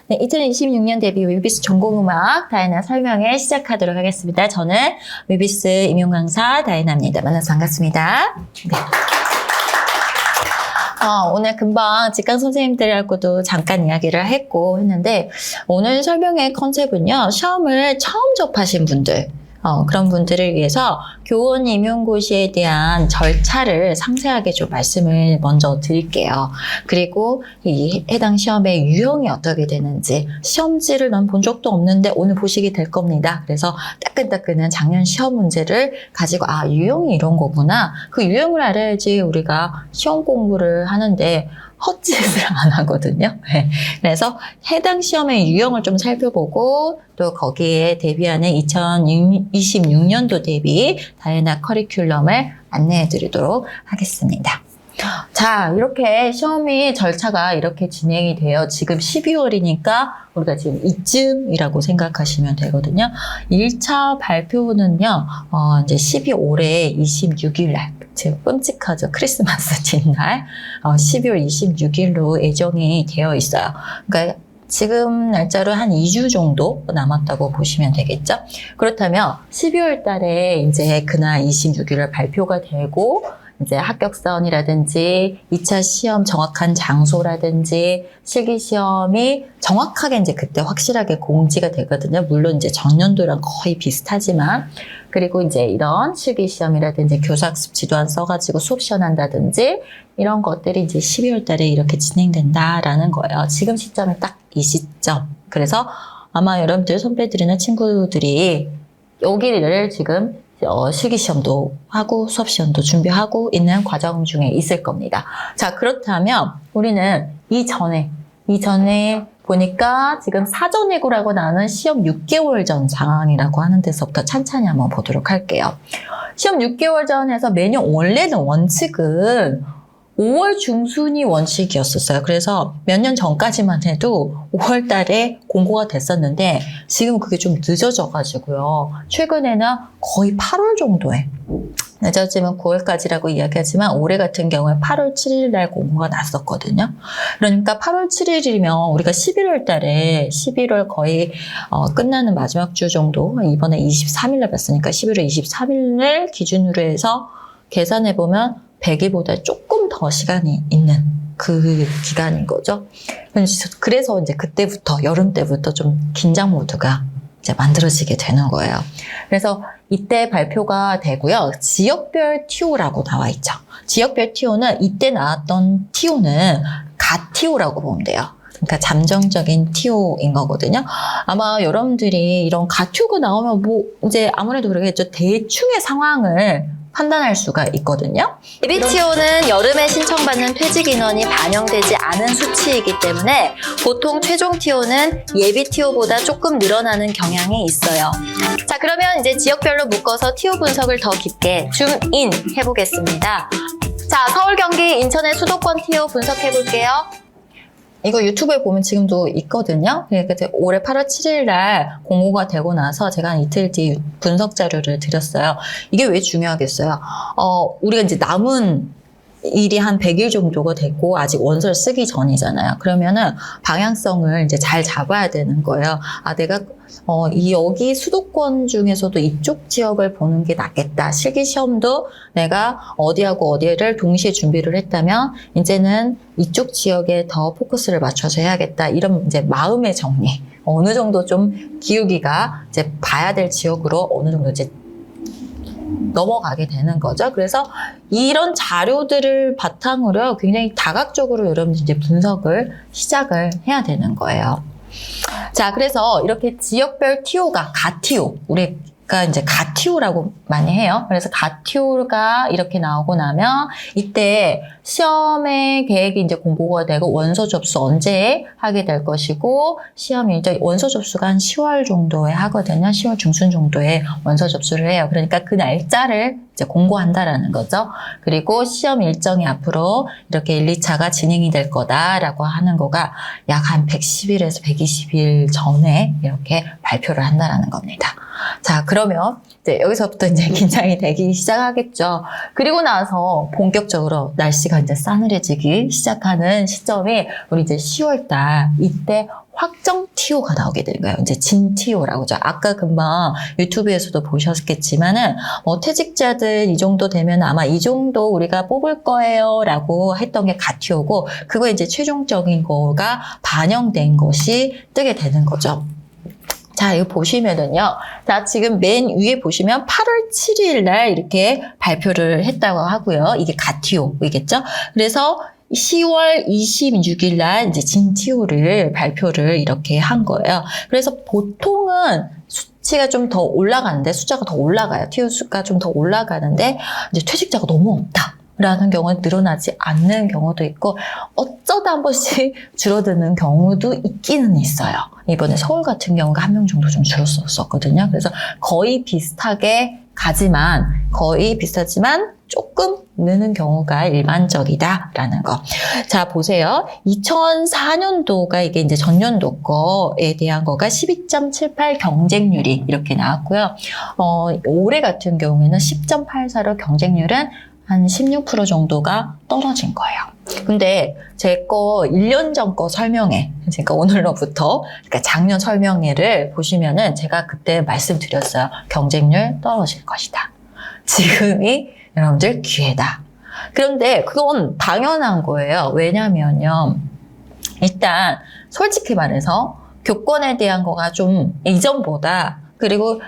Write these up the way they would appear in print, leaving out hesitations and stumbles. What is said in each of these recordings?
네, 2026년 데뷔 위비스 전공음악 다이나 설명회 시작하도록 하겠습니다. 저는 위비스 임용강사 다이나입니다. 만나서 반갑습니다. 네. 오늘 금방 직강 선생님들하고도 잠깐 이야기를 했는데 오늘 설명회 컨셉은요. 시험을 처음 접하신 분들 그런 분들을 위해서 교원 임용고시에 대한 절차를 상세하게 좀 말씀을 먼저 드릴게요. 그리고 이 해당 시험의 유형이 어떻게 되는지 시험지를 난 본 적도 없는데 오늘 보시게 될 겁니다. 그래서 따끈따끈한 작년 시험 문제를 가지고 유형이 이런 거구나. 그 유형을 알아야지 우리가 시험 공부를 하는데 헛짓을 안 하거든요. 네. 그래서 해당 시험의 유형을 좀 살펴보고 또 거기에 대비하는 2026년도 대비 다이나 커리큘럼을 안내해 드리도록 하겠습니다. 자, 이렇게 시험이 절차가 이렇게 진행이 돼요. 지금 12월이니까 우리가 지금 이쯤이라고 생각하시면 되거든요. 1차 발표는요, 이제 12월에 26일 날, 지금 끔찍하죠. 크리스마스 뒷날, 12월 26일로 예정이 되어 있어요. 그러니까 지금 날짜로 한 2주 정도 남았다고 보시면 되겠죠. 그렇다면 12월 달에 이제 그날 26일에 발표가 되고, 이제 합격선이라든지 2차 시험 정확한 장소라든지 실기시험이 정확하게 이제 그때 확실하게 공지가 되거든요. 물론 이제 전년도랑 거의 비슷하지만, 그리고 이제 이런 실기시험이라든지 교사학습 지도안 써가지고 수업 시연한다든지 이런 것들이 이제 12월 달에 이렇게 진행된다라는 거예요. 지금 시점이 딱 이 시점. 그래서 아마 여러분들 선배들이나 친구들이 여기를 지금 실기시험도 하고 수업시험도 준비하고 있는 과정 중에 있을 겁니다. 자, 그렇다면 우리는 이전에 보니까 지금 사전예고라고 나는 시험 6개월 전 상황이라고 하는 데서부터 찬찬히 한번 보도록 할게요. 시험 6개월 전에서 매년 원래는 원칙은 5월 중순이 원칙이었었어요. 그래서 몇 년 전까지만 해도 5월 달에 공고가 됐었는데 지금 그게 좀 늦어져가지고요. 최근에는 거의 8월 정도에, 늦어지면 9월까지라고 이야기하지만 올해 같은 경우에 8월 7일 날 공고가 났었거든요. 그러니까 8월 7일이면 우리가 11월 달에 11월 거의 끝나는 마지막 주 정도, 이번에 23일 날 봤으니까 11월 23일을 기준으로 해서 계산해보면 100일보다 조금 더 시간이 있는 그 기간인 거죠. 그래서 이제 그때부터, 여름 때부터 좀 긴장 모드가 이제 만들어지게 되는 거예요. 그래서 이때 발표가 되고요. 지역별 TO라고 나와 있죠. 지역별 TO는 이때 나왔던 TO는 가TO라고 보면 돼요. 그러니까 잠정적인 TO인 거거든요. 아마 여러분들이 이런 가TO가 나오면 이제 아무래도 그러겠죠. 대충의 상황을 판단할 수가 있거든요. 예비 TO는 여름에 신청받는 퇴직 인원이 반영되지 않은 수치이기 때문에 보통 최종 TO는 예비 TO보다 조금 늘어나는 경향이 있어요. 자, 그러면 이제 지역별로 묶어서 TO 분석을 더 깊게 줌인 해보겠습니다. 자, 서울, 경기, 인천의 수도권 TO 분석해 볼게요. 이거 유튜브에 보면 지금도 있거든요. 그러니까 올해 8월 7일 날 공고가 되고 나서 제가 한 이틀 뒤에 분석 자료를 드렸어요. 이게 왜 중요하겠어요? 우리가 이제 남은 일이 한 100일 정도가 됐고 아직 원서를 쓰기 전이잖아요. 그러면은 방향성을 이제 잘 잡아야 되는 거예요. 내가 여기 수도권 중에서도 이쪽 지역을 보는 게 낫겠다. 실기시험도 내가 어디하고 어디를 동시에 준비를 했다면 이제는 이쪽 지역에 더 포커스를 맞춰서 해야겠다. 이런 이제 마음의 정리. 어느 정도 좀 기울기가 이제 봐야 될 지역으로 어느 정도 이제 넘어가게 되는 거죠. 그래서 이런 자료들을 바탕으로 굉장히 다각적으로 여러분들 이제 분석을 시작을 해야 되는 거예요. 자, 그래서 이렇게 지역별 TO가 가TO, 우리가 이제 가TO라고 많이 해요. 그래서 가TO가 이렇게 나오고 나면 이때 시험의 계획이 이제 공고가 되고 원서 접수 언제 하게 될 것이고 시험이 이제 원서 접수가 한 10월 정도에 하거든요. 10월 중순 정도에 원서 접수를 해요. 그러니까 그 날짜를 이제 공고한다라는 거죠. 그리고 시험 일정이 앞으로 이렇게 1, 2차가 진행이 될 거다라고 하는 거가 약 한 110일에서 120일 전에 이렇게 발표를 한다라는 겁니다. 자, 그러면 이제 여기서부터 이제 긴장이 되기 시작하겠죠. 그리고 나서 본격적으로 날씨가 이제 싸늘해지기 시작하는 시점이 우리 이제 10월달 이때 확정 TO가 나오게 되는 거예요. 이제 진 TO라고 하죠. 아까 금방 유튜브에서도 보셨겠지만은 퇴직자들 이 정도 되면 아마 이 정도 우리가 뽑을 거예요 라고 했던 게 가 TO고 그거 이제 최종적인 거가 반영된 것이 뜨게 되는 거죠. 자, 이거 보시면은요. 자, 지금 맨 위에 보시면 8월 7일 날 이렇게 발표를 했다고 하고요. 이게 가티오이겠죠? 그래서 10월 26일 날 이제 진티오를 발표를 이렇게 한 거예요. 그래서 보통은 수치가 좀 더 올라가는데, 숫자가 더 올라가요. 티오 수가 좀 더 올라가는데, 이제 퇴직자가 너무 없다. 라는 경우는 늘어나지 않는 경우도 있고 어쩌다 한 번씩 줄어드는 경우도 있기는 있어요. 이번에 서울 같은 경우가 1명 정도 좀 줄었었거든요. 그래서 거의 비슷하게 가지만 거의 비슷하지만 조금 느는 경우가 일반적이다라는 거. 자, 보세요. 2004년도가 이게 이제 전년도 거에 대한 거가 12.78 경쟁률이 이렇게 나왔고요. 올해 같은 경우에는 10.84로 경쟁률은 한 16% 정도가 떨어진 거예요. 근데 제 거 1년 전 거 설명회, 그러니까 오늘로부터, 그러니까 작년 설명회를 보시면은 제가 그때 말씀드렸어요. 경쟁률 떨어질 것이다. 지금이 여러분들 기회다. 그런데 그건 당연한 거예요. 왜냐면요. 일단 솔직히 말해서 교권에 대한 거가 좀 이전보다 그리고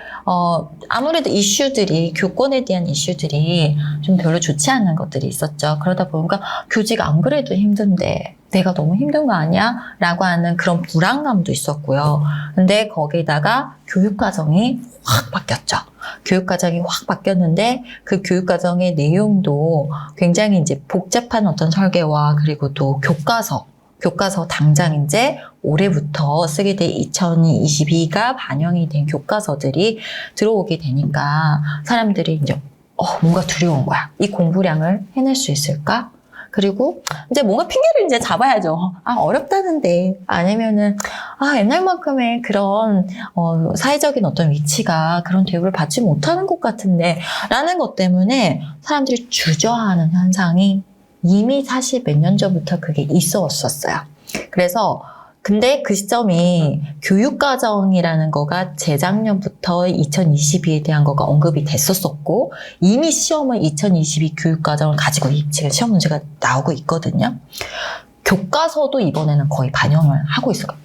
아무래도 이슈들이 교권에 대한 이슈들이 좀 별로 좋지 않은 것들이 있었죠. 그러다 보니까 교직 안 그래도 힘든데 내가 너무 힘든 거 아니야? 라고 하는 그런 불안감도 있었고요. 근데 거기다가 교육과정이 확 바뀌었죠. 교육과정이 확 바뀌었는데 그 교육과정의 내용도 굉장히 이제 복잡한 어떤 설계와 그리고 또 교과서 당장 이제 올해부터 쓰게 될 2022가 반영이 된 교과서들이 들어오게 되니까 사람들이 이제 뭔가 두려운 거야. 이 공부량을 해낼 수 있을까? 그리고 이제 뭔가 핑계를 이제 잡아야죠. 어렵다는데 아니면은 옛날만큼의 그런 사회적인 어떤 위치가 그런 대우를 받지 못하는 것 같은데 라는 것 때문에 사람들이 주저하는 현상이 이미 사실 몇 년 전부터 그게 있었어요. 그래서 근데 그 시점이 교육과정이라는 거가 재작년부터 2022에 대한 거가 언급이 됐었었고 이미 시험은 2022 교육과정을 가지고 지금 시험 문제가 나오고 있거든요. 교과서도 이번에는 거의 반영을 하고 있어요.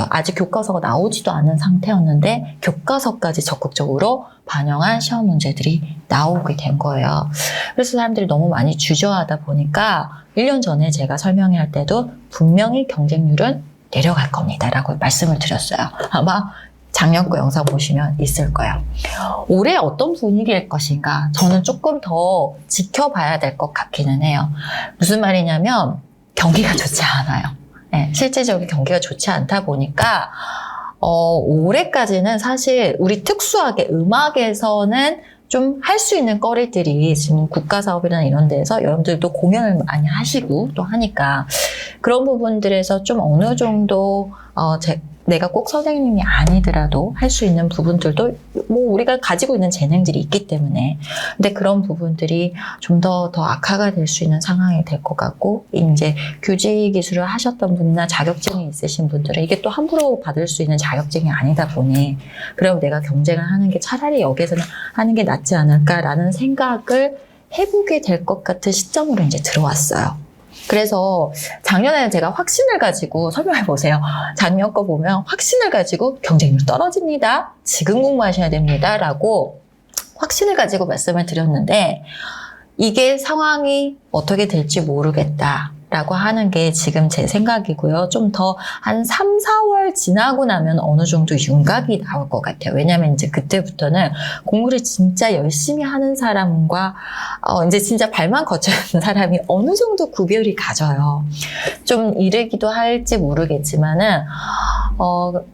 아직 교과서가 나오지도 않은 상태였는데 교과서까지 적극적으로 반영한 시험 문제들이 나오게 된 거예요. 그래서 사람들이 너무 많이 주저하다 보니까 1년 전에 제가 설명회 할 때도 분명히 경쟁률은 내려갈 겁니다 라고 말씀을 드렸어요. 아마 작년 거 영상 보시면 있을 거예요. 올해 어떤 분위기일 것인가 저는 조금 더 지켜봐야 될 것 같기는 해요. 무슨 말이냐면 경기가 좋지 않아요. 네, 실제적인 경기가 좋지 않다 보니까 올해까지는 사실 우리 특수하게 음악에서는 좀 할 수 있는 거리들이 지금 국가사업이나 이런 데서 여러분들도 공연을 많이 하시고 또 하니까 그런 부분들에서 좀 어느 정도 내가 꼭 선생님이 아니더라도 할 수 있는 부분들도 뭐 우리가 가지고 있는 재능들이 있기 때문에 근데 그런 부분들이 좀 더 악화가 될 수 있는 상황이 될 것 같고 이제 교직 기술을 하셨던 분이나 자격증이 있으신 분들은 이게 또 함부로 받을 수 있는 자격증이 아니다 보니 그럼 내가 경쟁을 하는 게 차라리 여기에서는 하는 게 낫지 않을까라는 생각을 해보게 될 것 같은 시점으로 이제 들어왔어요. 그래서 작년에는 제가 확신을 가지고 설명해보세요. 작년 거 보면 확신을 가지고 경쟁률 떨어집니다. 지금 공부하셔야 됩니다. 라고 확신을 가지고 말씀을 드렸는데 이게 상황이 어떻게 될지 모르겠다. 라고 하는 게 지금 제 생각이고요. 좀 더 한 3, 4월 지나고 나면 어느 정도 윤곽이 나올 것 같아요. 왜냐면 이제 그때부터는 공부를 진짜 열심히 하는 사람과 이제 진짜 발만 거쳐야 하는 사람이 어느 정도 구별이 가져요. 좀 이르기도 할지 모르겠지만은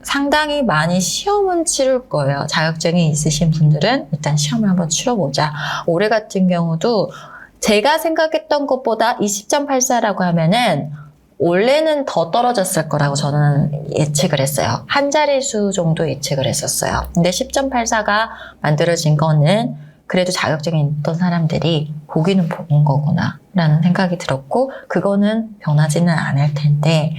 상당히 많이 시험은 치를 거예요. 자격증이 있으신 분들은 일단 시험을 한번 치러보자. 올해 같은 경우도 제가 생각했던 것보다 20.84라고 하면은 원래는 더 떨어졌을 거라고 저는 예측을 했어요. 한 자릿수 정도 예측을 했었어요. 근데 10.84가 만들어진 거는 그래도 자격증이 있던 사람들이 보기는 본 거구나 라는 생각이 들었고, 그거는 변하지는 않을 텐데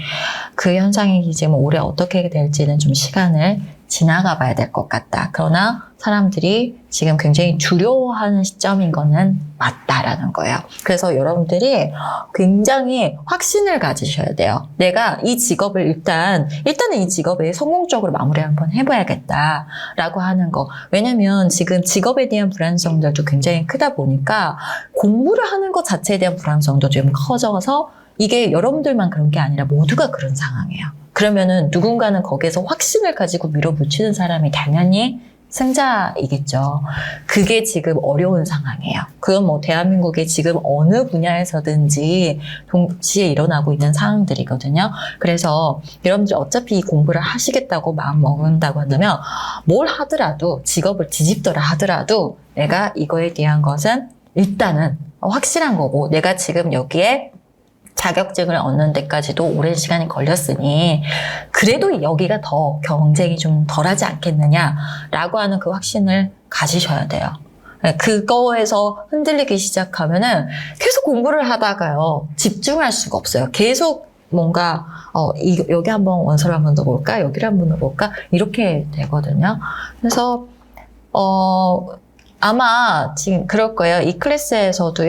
그 현상이 지금 올해 어떻게 될지는 좀 시간을 지나가 봐야 될 것 같다. 그러나 사람들이 지금 굉장히 두려워하는 시점인 거는 맞다라는 거예요. 그래서 여러분들이 굉장히 확신을 가지셔야 돼요. 내가 이 직업을 일단은 이 직업에 성공적으로 마무리 한번 해봐야겠다라고 하는 거. 왜냐면 지금 직업에 대한 불안성들도 굉장히 크다 보니까 공부를 하는 것 자체에 대한 불안성도 좀 커져서, 이게 여러분들만 그런 게 아니라 모두가 그런 상황이에요. 그러면은 누군가는 거기에서 확신을 가지고 밀어붙이는 사람이 당연히 승자이겠죠. 그게 지금 어려운 상황이에요. 그건 뭐 대한민국의 지금 어느 분야에서든지 동시에 일어나고 있는 상황들이거든요. 그래서 여러분들 어차피 이 공부를 하시겠다고 마음 먹는다고 한다면 뭘 하더라도, 직업을 뒤집더라 하더라도 내가 이거에 대한 것은 일단은 확실한 거고, 내가 지금 여기에 자격증을 얻는 데까지도 오랜 시간이 걸렸으니 그래도 여기가 더 경쟁이 좀 덜하지 않겠느냐라고 하는 그 확신을 가지셔야 돼요. 그거에서 흔들리기 시작하면은 계속 공부를 하다가요, 집중할 수가 없어요. 계속 뭔가 여기 한번 원서를 한번 넣어볼까, 여기를 한번 넣어볼까, 이렇게 되거든요. 그래서 아마 지금 그럴 거예요. 이 클래스에서도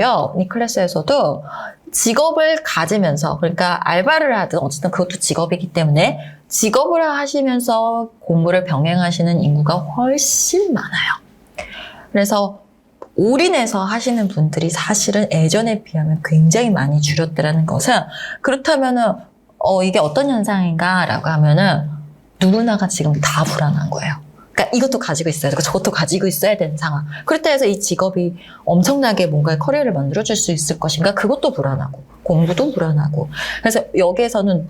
직업을 가지면서, 그러니까 알바를 하든 어쨌든 그것도 직업이기 때문에 직업을 하시면서 공부를 병행하시는 인구가 훨씬 많아요. 그래서 올인해서 하시는 분들이 사실은 예전에 비하면 굉장히 많이 줄었다는 것은, 그렇다면은 이게 어떤 현상인가라고 하면은 누구나가 지금 다 불안한 거예요. 그러니까 이것도 가지고 있어야 되고 저것도 가지고 있어야 되는 상황. 그렇다 해서 이 직업이 엄청나게 뭔가 커리어를 만들어줄 수 있을 것인가, 그것도 불안하고 공부도 불안하고. 그래서 여기에서는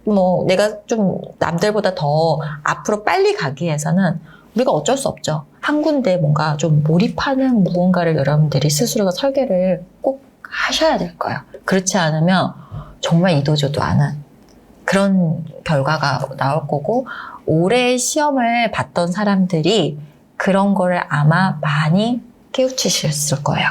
뭐 내가 좀 남들보다 더 앞으로 빨리 가기 위해서는 우리가 어쩔 수 없죠. 한 군데 뭔가 좀 몰입하는 무언가를 여러분들이 스스로가 설계를 꼭 하셔야 될 거예요. 그렇지 않으면 정말 이도저도 않은 그런 결과가 나올 거고, 올해 시험을 봤던 사람들이 그런 거를 아마 많이 깨우치셨을 거예요.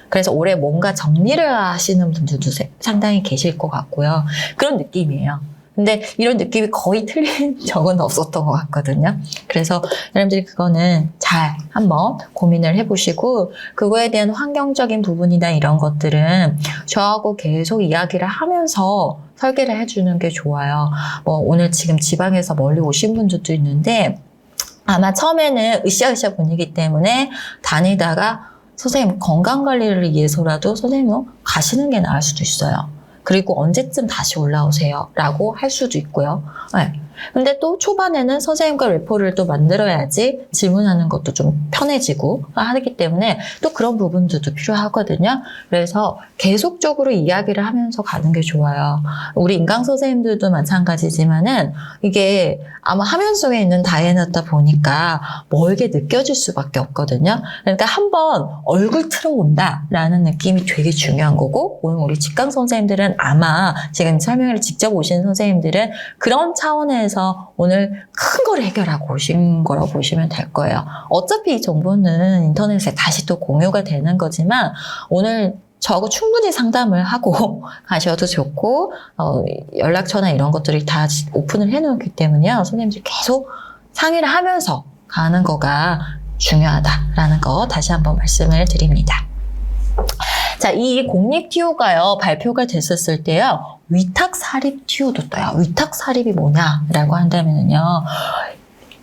그래서 올해 뭔가 정리를 하시는 분들도 상당히 계실 것 같고요. 그런 느낌이에요. 근데 이런 느낌이 거의 틀린 적은 없었던 것 같거든요. 그래서 여러분들이 그거는 잘 한번 고민을 해보시고, 그거에 대한 환경적인 부분이나 이런 것들은 저하고 계속 이야기를 하면서 설계를 해주는 게 좋아요. 뭐 오늘 지금 지방에서 멀리 오신 분들도 있는데 아마 처음에는 으쌰으쌰 분위기 때문에 다니다가 선생님 건강관리를 위해서라도 선생님 가시는 게 나을 수도 있어요. 그리고 언제쯤 다시 올라오세요 라고 할 수도 있고요. 네. 근데 또 초반에는 선생님과 레포를 또 만들어야지 질문하는 것도 좀 편해지고 하기 때문에 또 그런 부분들도 필요하거든요. 그래서 계속적으로 이야기를 하면서 가는 게 좋아요. 우리 인강 선생님들도 마찬가지지만은 이게 아마 화면 속에 있는 다이애나다 보니까 멀게 느껴질 수밖에 없거든요. 그러니까 한번 얼굴 틀어온다라는 느낌이 되게 중요한 거고, 오늘 우리 직강 선생님들은 아마 지금 설명을 직접 오신 선생님들은 그런 차원에서 오늘 큰 걸 해결하고 오신 거라고 보시면 될 거예요. 어차피 이 정보는 인터넷에 다시 또 공유가 되는 거지만 오늘 저하고 충분히 상담을 하고 가셔도 좋고, 연락처나 이런 것들이 다 오픈을 해놓기 때문에요. 선생님들 계속 상의를 하면서 가는 거가 중요하다라는 거 다시 한번 말씀을 드립니다. 자, 이 공립TO가요, 발표가 됐었을 때요, 위탁사립TO도 떠요. 위탁사립이 뭐냐라고 한다면요,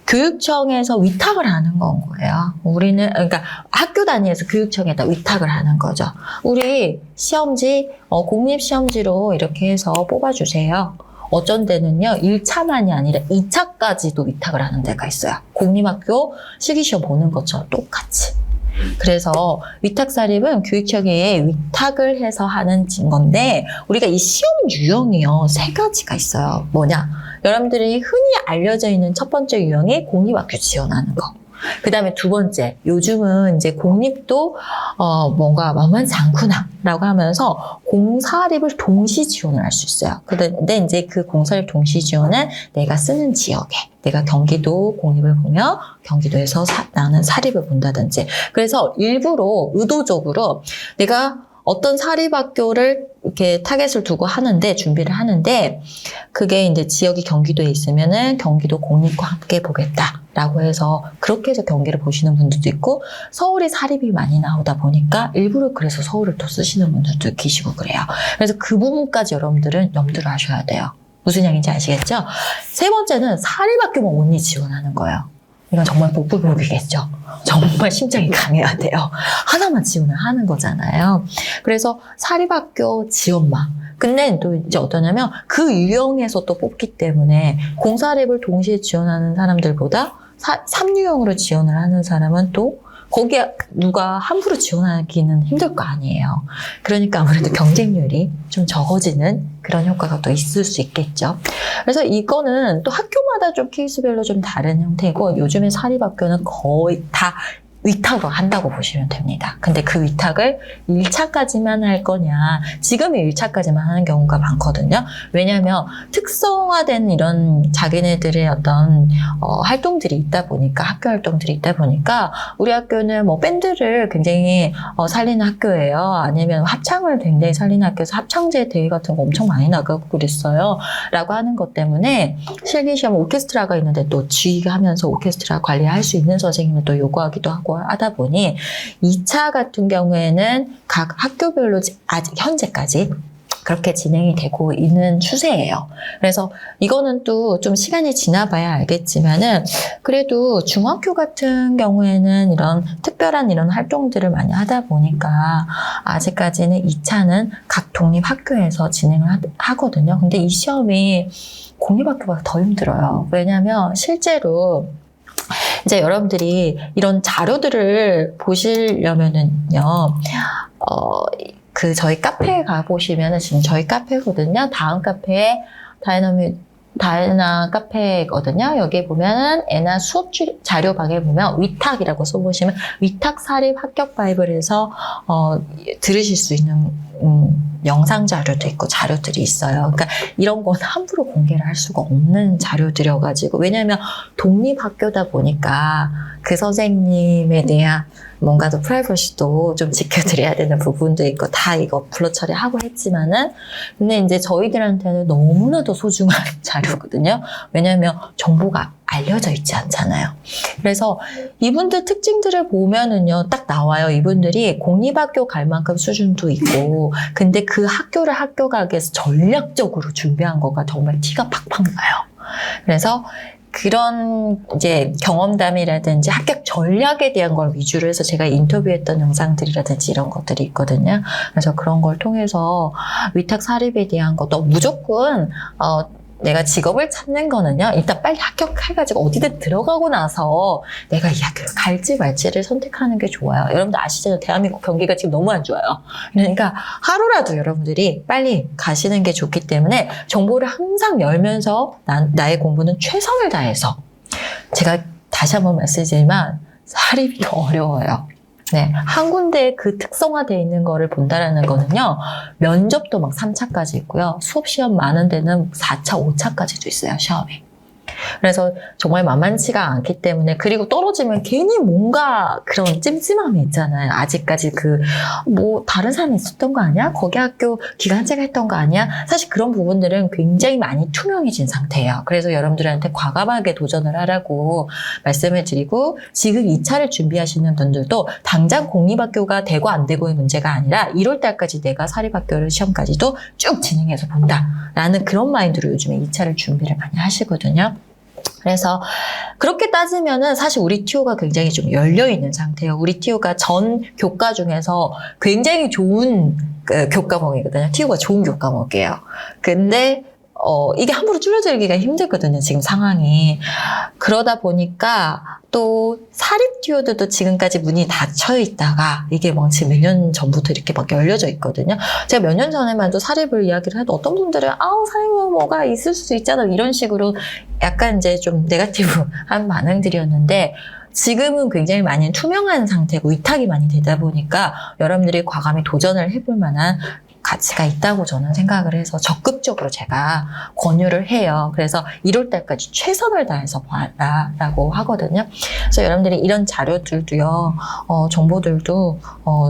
교육청에서 위탁을 하는 건 거예요. 우리는, 그러니까 학교 단위에서 교육청에다 위탁을 하는 거죠. 우리 시험지, 공립시험지로 이렇게 해서 뽑아주세요. 어쩐 데는요, 1차만이 아니라 2차까지도 위탁을 하는 데가 있어요. 공립학교 실기시험 보는 것처럼 똑같이. 그래서 위탁사립은 교육청에 위탁을 해서 하는 건데 우리가 이 시험 유형이요 3가지가 있어요. 뭐냐? 여러분들이 흔히 알려져 있는 첫 번째 유형이 공립학교 지원하는 거. 그 다음에 2번째, 요즘은 이제 공립도 뭔가 만만치 않구나 라고 하면서 공사립을 동시 지원을 할 수 있어요. 근데 이제 그 공사립 동시 지원은 내가 쓰는 지역에, 내가 경기도 공립을 보면 경기도에서 나는 사립을 본다든지. 그래서 일부러 의도적으로 내가 어떤 사립학교를 이렇게 타겟을 두고 하는데, 준비를 하는데, 그게 이제 지역이 경기도에 있으면은 경기도 공립과 함께 보겠다라고 해서 그렇게 해서 경기를 보시는 분들도 있고, 서울이 사립이 많이 나오다 보니까 일부러 그래서 서울을 더 쓰시는 분들도 계시고 그래요. 그래서 그 부분까지 여러분들은 염두를 하셔야 돼요. 무슨 얘기인지 아시겠죠? 3번째는 사립학교만 온리 지원하는 거예요. 이건 정말 복불복이겠죠. 정말 심장이 강해야 돼요. 하나만 지원을 하는 거잖아요. 그래서 사립학교 지원만. 근데 또 이제 어떠냐면 그 유형에서 또 뽑기 때문에 공사립을 동시에 지원하는 사람들보다 3유형으로 지원을 하는 사람은 또 거기에 누가 함부로 지원하기는 힘들 거 아니에요. 그러니까 아무래도 경쟁률이 좀 적어지는 그런 효과가 또 있을 수 있겠죠. 그래서 이거는 또 학교마다 좀 케이스별로 좀 다른 형태고, 요즘에 사립학교는 거의 다 위탁으로 한다고 보시면 됩니다. 근데 그 위탁을 1차까지만 할 거냐, 지금은 1차까지만 하는 경우가 많거든요. 왜냐하면 특성화된 이런 자기네들의 어떤 활동들이 있다 보니까, 학교 활동들이 있다 보니까, 우리 학교는 뭐 밴드를 굉장히 살리는 학교예요. 아니면 합창을 굉장히 살리는 학교에서 합창제 대회 같은 거 엄청 많이 나가고 그랬어요. 라고 하는 것 때문에 실기시험 오케스트라가 있는데 또 지휘하면서 오케스트라 관리할 수 있는 선생님을 또 요구하기도 하고 하다 보니 2차 같은 경우에는 각 학교별로 아직 현재까지 그렇게 진행이 되고 있는 추세예요. 그래서 이거는 또 좀 시간이 지나봐야 알겠지만은, 그래도 중학교 같은 경우에는 이런 특별한 이런 활동들을 많이 하다 보니까 아직까지는 2차는 각 독립학교에서 진행을 하거든요. 근데 이 시험이 공립학교보다 더 힘들어요. 왜냐하면 실제로 이제 여러분들이 이런 자료들을 보시려면은요, 저희 카페에 가보시면은, 지금 저희 카페거든요. 다음 카페에 다이나 카페거든요. 여기 보면은 애나 수업 자료방에 보면 위탁이라고 써보시면 위탁 사립 합격 바이블 해서 들으실 수 있는 영상 자료도 있고 자료들이 있어요. 그러니까 이런 건 함부로 공개를 할 수가 없는 자료들이어가지고, 왜냐하면 독립학교다 보니까 그 선생님에 대한 뭔가 더 프라이버시도 좀 지켜드려야 되는 부분도 있고, 다 이거 블러 처리하고 했지만은, 근데 이제 저희들한테는 너무나도 소중한 자료거든요. 왜냐하면 정보가 알려져 있지 않잖아요. 그래서 이분들 특징들을 보면은요, 딱 나와요. 이분들이 공립학교 갈 만큼 수준도 있고, 근데 그 학교를 학교 가기 위해서 전략적으로 준비한 거가 정말 티가 팍팍 나요. 그래서 그런 이제 경험담이라든지 합격 전략에 대한 걸 위주로 해서 제가 인터뷰했던 영상들이라든지 이런 것들이 있거든요. 그래서 그런 걸 통해서 위탁 사립에 대한 것도 무조건 내가 직업을 찾는 거는요, 일단 빨리 합격해가지고 어디든 들어가고 나서 내가 이 학교를 갈지 말지를 선택하는 게 좋아요. 여러분들 아시잖아요. 대한민국 경기가 지금 너무 안 좋아요. 그러니까 하루라도 여러분들이 빨리 가시는 게 좋기 때문에 정보를 항상 열면서 나의 공부는 최선을 다해서, 제가 다시 한번 말씀드리지만 사립이 더 어려워요. 네, 한 군데에 그 특성화되어 있는 거를 본다라는 거는요, 면접도 막 3차까지 있고요, 수업 시험 많은 데는 4차, 5차까지도 있어요, 시험이. 그래서 정말 만만치가 않기 때문에, 그리고 떨어지면 괜히 뭔가 그런 찜찜함이 있잖아요. 아직까지 다른 사람이 있었던 거 아니야? 거기 학교 기간제가 했던 거 아니야? 사실 그런 부분들은 굉장히 많이 투명해진 상태예요. 그래서 여러분들한테 과감하게 도전을 하라고 말씀을 드리고, 지금 2차를 준비하시는 분들도 당장 공립학교가 되고 안 되고의 문제가 아니라 1월 달까지 내가 사립학교를 시험까지도 쭉 진행해서 본다라는 그런 마인드로 요즘에 2차를 준비를 많이 하시거든요. 그래서 그렇게 따지면은 사실 우리 TO가 굉장히 좀 열려있는 상태예요. 우리 TO가 전 교과 중에서 굉장히 좋은 교과목이거든요. TO가 좋은 교과목이에요. 근데 이게 함부로 줄여들기가 힘들거든요, 지금 상황이. 그러다 보니까 또 사립듀오들도 지금까지 문이 닫혀 있다가 이게 뭐 지금 몇 년 전부터 이렇게 막 열려져 있거든요. 제가 몇 년 전에만 해도 사립을 이야기를 해도 어떤 분들은 사립은 뭐가 있을 수도 있잖아 이런 식으로 약간 이제 좀 네거티브한 반응들이었는데 지금은 굉장히 많이 투명한 상태고 위탁이 많이 되다 보니까 여러분들이 과감히 도전을 해볼 만한 가치가 있다고 저는 생각을 해서 적극적으로 제가 권유를 해요. 그래서 1월 달까지 최선을 다해서 봐라라고 하거든요. 그래서 여러분들이 이런 자료들도요, 정보들도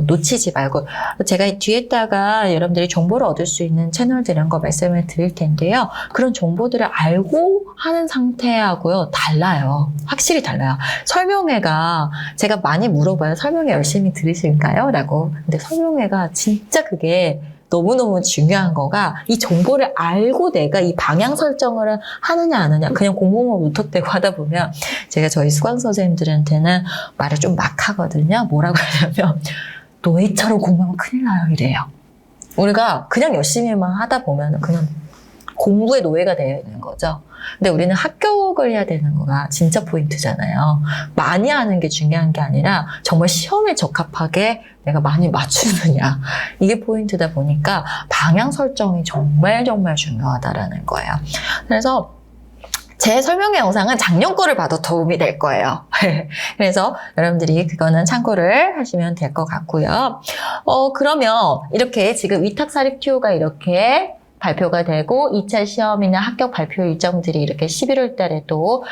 놓치지 말고 제가 뒤에다가 여러분들이 정보를 얻을 수 있는 채널들 이런 거 말씀을 드릴 텐데요. 그런 정보들을 알고 하는 상태하고요 달라요. 확실히 달라요. 설명회가 제가 많이 물어봐요. 설명회 열심히 들으실까요? 라고. 근데 설명회가 진짜 그게 너무너무 중요한 거가 이 정보를 알고 내가 이 방향 설정을 하느냐 안 하느냐 그냥 공부만 무턱대고 하다 보면 제가 저희 수강 선생님들한테는 말을 좀 막 하거든요. 뭐라고 하냐면 노예처럼 공부하면 큰일 나요 이래요. 우리가 그냥 열심히만 하다 보면 그냥 공부의 노예가 되는 거죠. 근데 우리는 합격을 해야 되는 거가 진짜 포인트잖아요. 많이 하는 게 중요한 게 아니라 정말 시험에 적합하게 내가 많이 맞추느냐. 이게 포인트다 보니까 방향 설정이 정말 중요하다라는 거예요. 그래서 제 설명회 영상은 작년 거를 봐도 도움이 될 거예요. 그래서 여러분들이 그거는 참고를 하시면 될 것 같고요. 그러면 이렇게 지금 위탁사립투가 이렇게 발표가 되고 2차 시험이나 합격 발표 일정들이 이렇게 11월 달에 또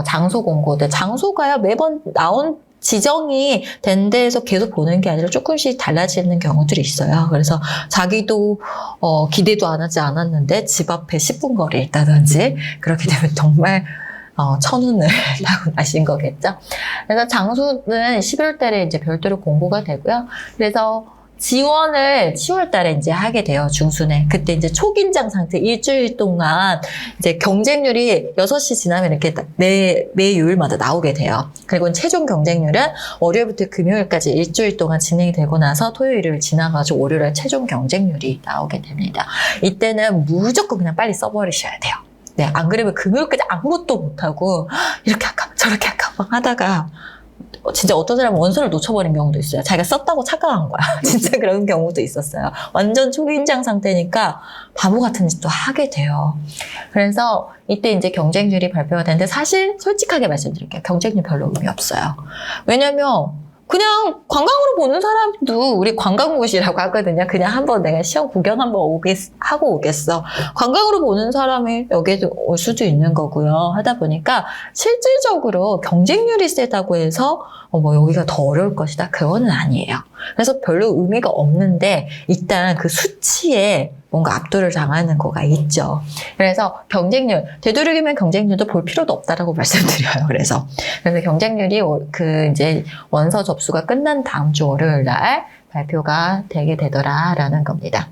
장소 공고들 장소가요 매번 나온 지정이 된 데에서 계속 보는 게 아니라 조금씩 달라지는 경우들이 있어요. 그래서 자기도 기대도 안 하지 않았는데 집 앞에 10분 거리에 있다든지 그렇게 되면 정말 천운을 타고 나신 거겠죠. 그래서 장소는 11월 달에 이제 별도로 공고가 되고요. 그래서 지원을 10월 달에 이제 하게 돼요, 중순에. 그때 이제 초긴장 상태 일주일 동안 이제 경쟁률이 6시 지나면 이렇게 매요일마다 나오게 돼요. 그리고 최종 경쟁률은 월요일부터 금요일까지 일주일 동안 진행이 되고 나서 토요일을 지나가지고 월요일에 최종 경쟁률이 나오게 됩니다. 이때는 무조건 그냥 빨리 써버리셔야 돼요. 네, 안 그러면 금요일까지 아무것도 못하고 이렇게 할까 저렇게 할까 막 하다가 진짜 어떤 사람은 원서를 놓쳐버린 경우도 있어요. 자기가 썼다고 착각한 거야. 진짜 그런 경우도 있었어요. 완전 초긴장 상태니까 바보 같은 짓도 하게 돼요. 그래서 이때 이제 경쟁률이 발표가 되는데 사실 솔직하게 말씀드릴게요. 경쟁률 별로 의미 없어요. 왜냐면 그냥 관광으로 보는 사람도 우리 관광굿이라고 하거든요. 그냥 한번 내가 시험 구경 한번 하고 오겠어. 관광으로 보는 사람이 여기에도 올 수도 있는 거고요. 하다 보니까 실질적으로 경쟁률이 세다고 해서 여기가 더 어려울 것이다. 그거는 아니에요. 그래서 별로 의미가 없는데 일단 그 수치에 뭔가 압도를 당하는 거가 있죠. 그래서 경쟁률, 되도록이면 경쟁률도 볼 필요도 없다라고 말씀드려요. 그래서 경쟁률이 이제 원서 접수가 끝난 다음 주 월요일 날 발표가 되게 되더라라는 겁니다.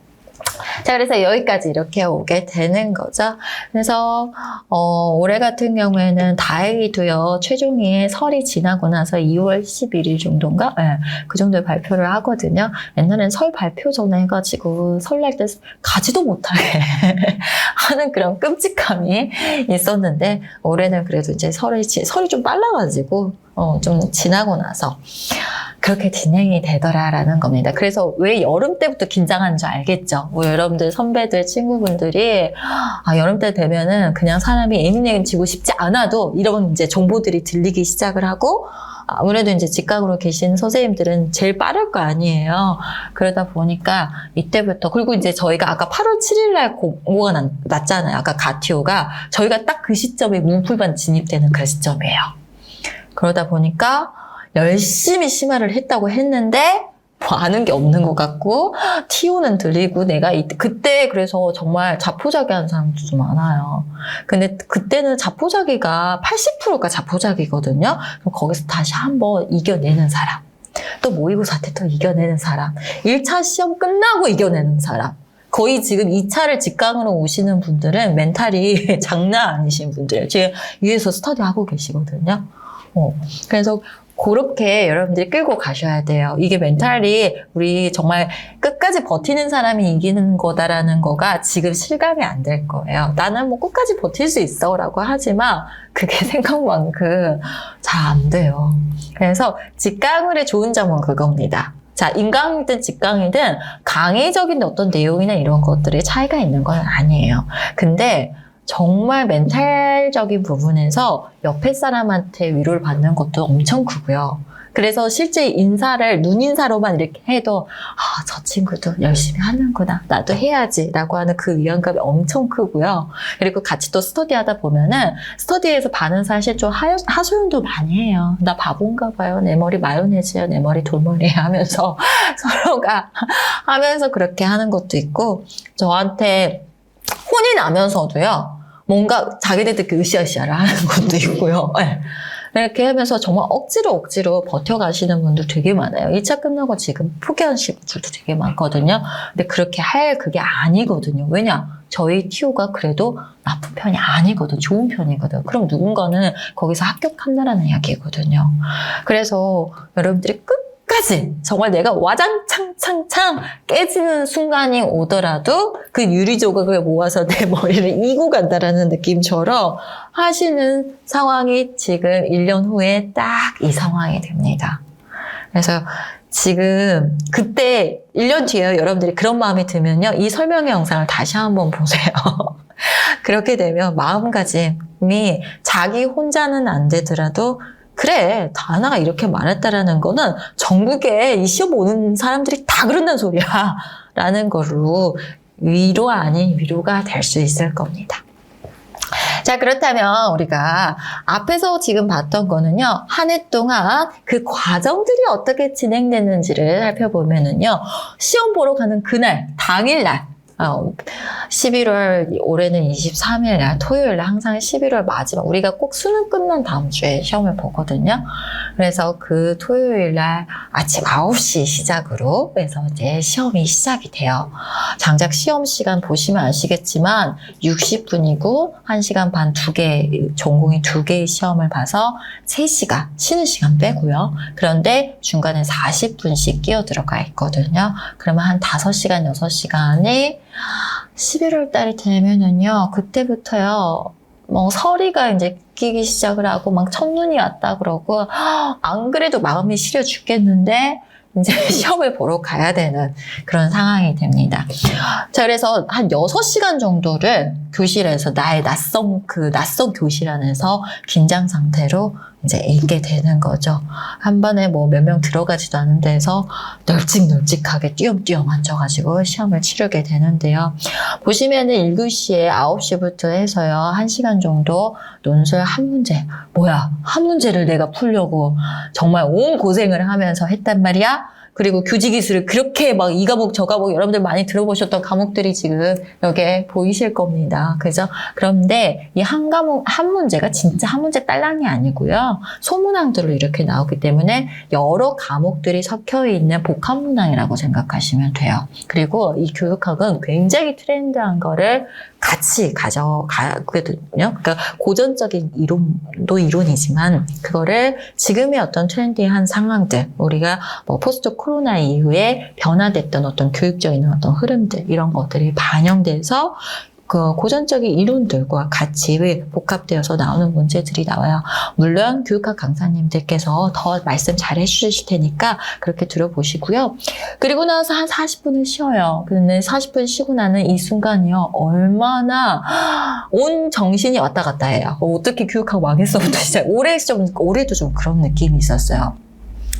자, 그래서 여기까지 이렇게 오게 되는 거죠. 그래서 올해 같은 경우에는 다행히도요. 최종위에 설이 지나고 나서 2월 11일 정도인가? 네, 그 정도에 발표를 하거든요. 옛날엔 설 발표 전에 해가지고 설날 때 가지도 못하게 하는 그런 끔찍함이 있었는데 올해는 그래도 이제 설이 좀 빨라가지고 좀 지나고 나서 그렇게 진행이 되더라라는 겁니다. 그래서 왜 여름 때부터 긴장하는 줄 알겠죠? 여러분들 선배들 친구분들이 여름 때 되면은 그냥 사람이 예민해지고 싶지 않아도 이런 이제 정보들이 들리기 시작을 하고 아무래도 이제 직각으로 계신 선생님들은 제일 빠를 거 아니에요. 그러다 보니까 이때부터 그리고 이제 저희가 아까 8월 7일 날 공고가 났잖아요. 아까 가티오가 저희가 딱 그 시점에 문풀반 진입되는 그 시점이에요. 그러다 보니까 열심히 심화를 했다고 했는데 아는 게 없는 것 같고 TO는 들리고 내가 그때 그래서 정말 자포자기하는 사람도 좀 많아요. 근데 그때는 자포자기가 80%가 자포자기거든요. 그럼 거기서 다시 한번 이겨내는 사람, 또 모의고사 때 또 이겨내는 사람, 1차 시험 끝나고 이겨내는 사람, 거의 지금 2차를 직강으로 오시는 분들은 멘탈이 장난 아니신 분들 지금 위에서 스터디하고 계시거든요. 그래서 그렇게 여러분들이 끌고 가셔야 돼요. 이게 멘탈이 우리 정말 끝까지 버티는 사람이 이기는 거다라는 거가 지금 실감이 안 될 거예요. 나는 뭐 끝까지 버틸 수 있어 라고 하지만 그게 생각만큼 잘 안 돼요. 그래서 직강을의 좋은 점은 그겁니다. 자, 인강이든 직강이든 강의적인 어떤 내용이나 이런 것들의 차이가 있는 건 아니에요. 근데 정말 멘탈적인 부분에서 옆에 사람한테 위로를 받는 것도 엄청 크고요. 그래서 실제 인사를 눈인사로만 이렇게 해도 저 친구도 열심히 하는구나. 나도 해야지 라고 하는 그 위안감이 엄청 크고요. 그리고 같이 또 스터디하다 보면은 스터디에서 반은 사실 좀 하소연도 많이 해요. 나 바본가 봐요. 내 머리 마요네즈야. 내 머리 돌머리야 하면서 서로가 하면서 그렇게 하는 것도 있고 저한테 혼이 나면서도요. 뭔가 자기네들끼리 으쌰으쌰를 하는 것도 있고요. 네. 이렇게 하면서 정말 억지로 버텨가시는 분들 되게 많아요. 2차 끝나고 지금 포기하시는 분들도 되게 많거든요. 근데 그렇게 할 그게 아니거든요. 왜냐? 저희 TO가 그래도 나쁜 편이 아니거든. 좋은 편이거든. 그럼 누군가는 거기서 합격한다라는 이야기거든요. 그래서 여러분들이 끝까지 정말 내가 와장창창창 깨지는 순간이 오더라도 그 유리 조각을 모아서 내 머리를 이고 간다라는 느낌처럼 하시는 상황이 지금 1년 후에 딱 이 상황이 됩니다. 그래서 지금 그때 1년 뒤에 여러분들이 그런 마음이 들면요. 이 설명의 영상을 다시 한번 보세요. 그렇게 되면 마음가짐이 자기 혼자는 안 되더라도 그래, 다나가 이렇게 말했다라는 거는 전국에 이 시험 보는 사람들이 다 그런다는 소리야. 라는 거로 위로 아닌 위로가 될 수 있을 겁니다. 자, 그렇다면 우리가 앞에서 지금 봤던 거는요. 한 해 동안 그 과정들이 어떻게 진행됐는지를 살펴보면은요. 시험 보러 가는 그날, 당일날 11월, 올해는 23일 날, 토요일 날 항상 11월 마지막, 우리가 꼭 수능 끝난 다음 주에 시험을 보거든요. 그래서 그 토요일 날 아침 9시 시작으로 해서 이제 시험이 시작이 돼요. 장작 시험 시간 보시면 아시겠지만 60분이고 1시간 반 2개, 전공이 2개의 시험을 봐서 3시간, 쉬는 시간 빼고요. 그런데 중간에 40분씩 끼어 들어가 있거든요. 그러면 한 5시간, 6시간이 11월 달이 되면은요, 그때부터요, 뭐, 서리가 이제 끼기 시작을 하고, 막 첫눈이 왔다 그러고, 안 그래도 마음이 시려 죽겠는데, 이제 시험을 보러 가야 되는 그런 상황이 됩니다. 자, 그래서 한 6시간 정도를 교실에서 나의 낯선 교실 안에서 긴장 상태로 이제 읽게 되는 거죠. 한 번에 뭐 몇 명 들어가지도 않은 데서 널찍널찍하게 띄엄띄엄 앉아가지고 시험을 치르게 되는데요. 보시면은 1교시에 9시부터 해서요. 1시간 정도 논술 한 문제. 뭐야, 한 문제를 내가 풀려고 정말 온 고생을 하면서 했단 말이야. 그리고 교직기술을 그렇게 막 이 과목 저 과목 여러분들 많이 들어보셨던 과목들이 지금 여기에 보이실 겁니다. 그죠? 그런데 이 한 과목 한 문제가 진짜 한 문제 딸랑이 아니고요. 소문항들로 이렇게 나오기 때문에 여러 과목들이 섞여 있는 복합 문항이라고 생각하시면 돼요. 그리고 이 교육학은 굉장히 트렌드한 거를 같이 가져가거든요. 그러니까 고전적인 이론도 이론이지만 그거를 지금의 어떤 트렌디한 상황들, 우리가 뭐 포스트 코로나 이후에 변화됐던 어떤 교육적인 어떤 흐름들 이런 것들이 반영돼서 그 고전적인 이론들과 같이 복합되어서 나오는 문제들이 나와요. 물론 교육학 강사님들께서 더 말씀 잘 해주실 테니까 그렇게 들어보시고요. 그리고 나서 한 40분을 쉬어요. 근데 40분 쉬고 나는 이 순간이요. 얼마나 온 정신이 왔다 갔다 해요. 어떻게 교육학 망했어부터 시작. 올해도 좀 그런 느낌이 있었어요.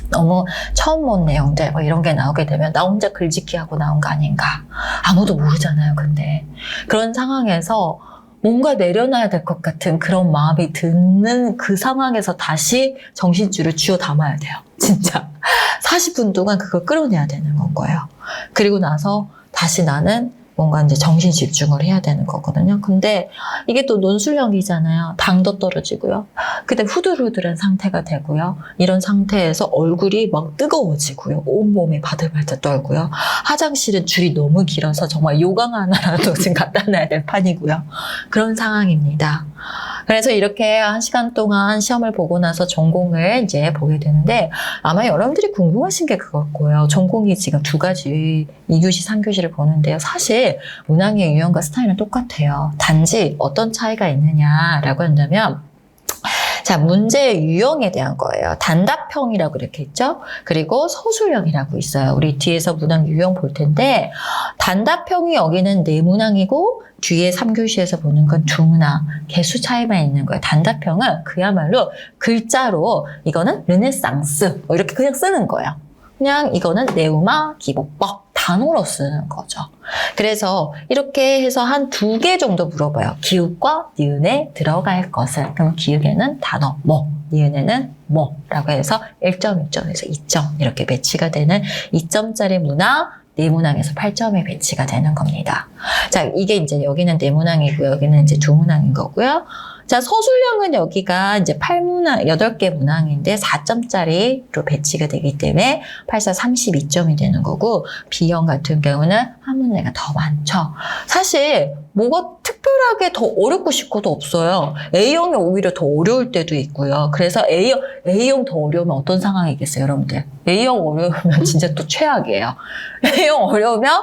너무 처음 본 내용들 뭐 이런 게 나오게 되면 나 혼자 글짓기 하고 나온 거 아닌가. 아무도 모르잖아요. 근데 그런 상황에서 뭔가 내려놔야 될 것 같은 그런 마음이 드는 그 상황에서 다시 정신줄을 쥐어 담아야 돼요. 진짜 40분 동안 그걸 끌어내야 되는 건 거예요. 그리고 나서 다시 나는 뭔가 이제 정신 집중을 해야 되는 거거든요. 근데 이게 또 논술형이잖아요. 당도 떨어지고요. 그때 후들후들한 상태가 되고요. 이런 상태에서 얼굴이 막 뜨거워지고요. 온몸이 바들바들 떨고요. 화장실은 줄이 너무 길어서 정말 요강 하나라도 지금 갖다 놔야 될 판이고요. 그런 상황입니다. 그래서 이렇게 1시간 동안 시험을 보고 나서 전공을 이제 보게 되는데 아마 여러분들이 궁금하신 게 그걸 거예요. 전공이 지금 2가지 2교시, 3교시를 보는데요. 사실 문항의 유형과 스타일은 똑같아요. 단지 어떤 차이가 있느냐라고 한다면 자, 문제의 유형에 대한 거예요. 단답형이라고 이렇게 있죠? 그리고 서술형이라고 있어요. 우리 뒤에서 문항 유형 볼 텐데 단답형이 여기는 내문항이고 뒤에 3교시에서 보는 건 두문항, 개수 차이만 있는 거예요. 단답형은 그야말로 글자로 이거는 르네상스 뭐 이렇게 그냥 쓰는 거예요. 그냥 이거는 네우마 기복법 단어로 쓰는 거죠. 그래서 이렇게 해서 한 2개 정도 물어봐요. 기읍과 니은에 들어갈 것을. 그럼 기읍에는 단어 뭐, 니은에는 뭐라고 해서 1점, 1점에서 2점 이렇게 배치가 되는 2점짜리 문항, 네문항에서 8점에 배치가 되는 겁니다. 자, 이게 이제 여기는 네문항이고 여기는 이제 두문항인 거고요. 자, 서술형은 여기가 이제 8문항, 8개 문항인데 4점짜리로 배치가 되기 때문에 8, 4, 32점이 되는 거고, B형 같은 경우는 한 문제가 더 많죠. 사실 뭐가 특별하게 더 어렵고 싶고도 없어요. A형이 오히려 더 어려울 때도 있고요. 그래서 A형 더 어려우면 어떤 상황이겠어요, 여러분들? A형 어려우면 진짜 또 최악이에요. A형 어려우면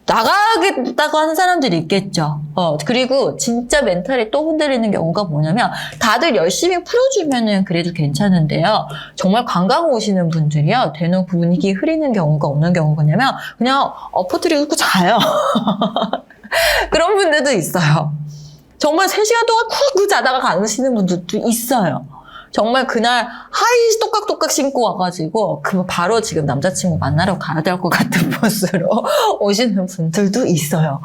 나가겠다고 하는 사람들이 있겠죠. 그리고 진짜 멘탈이 또 흔들리는 경우가 뭐냐면 다들 열심히 풀어주면은 그래도 괜찮은데요. 정말 관광 오시는 분들이요. 대놓고 분위기 흐리는 경우가 없는 경우가 뭐냐면 그냥 엎어뜨리고 자요. 그런 분들도 있어요. 정말 3시간 동안 쿡쿡 자다가 가시는 분들도 있어요. 정말 그날 하이 똑깍똑깍 신고 와가지고 바로 지금 남자친구 만나러 가야 될 것 같은 버스로 오시는 분들도 있어요.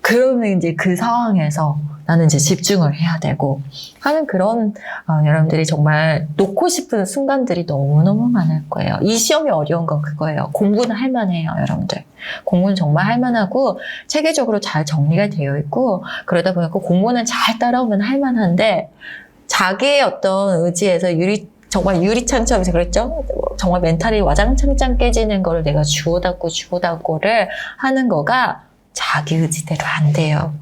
그러면 이제 그 상황에서 나는 이제 집중을 해야 되고 하는 그런 여러분들이 정말 놓고 싶은 순간들이 너무너무 많을 거예요. 이 시험이 어려운 건 그거예요. 공부는 할 만해요, 여러분들. 공부는 정말 할 만하고 체계적으로 잘 정리가 되어 있고 그러다 보니까 공부는 잘 따라오면 할 만한데 자기의 어떤 의지에서 정말 유리창처럼서 그랬죠? 정말 멘탈이 와장창창 깨지는 거를 내가 주워담고를 하는 거가 자기 의지대로 안 돼요.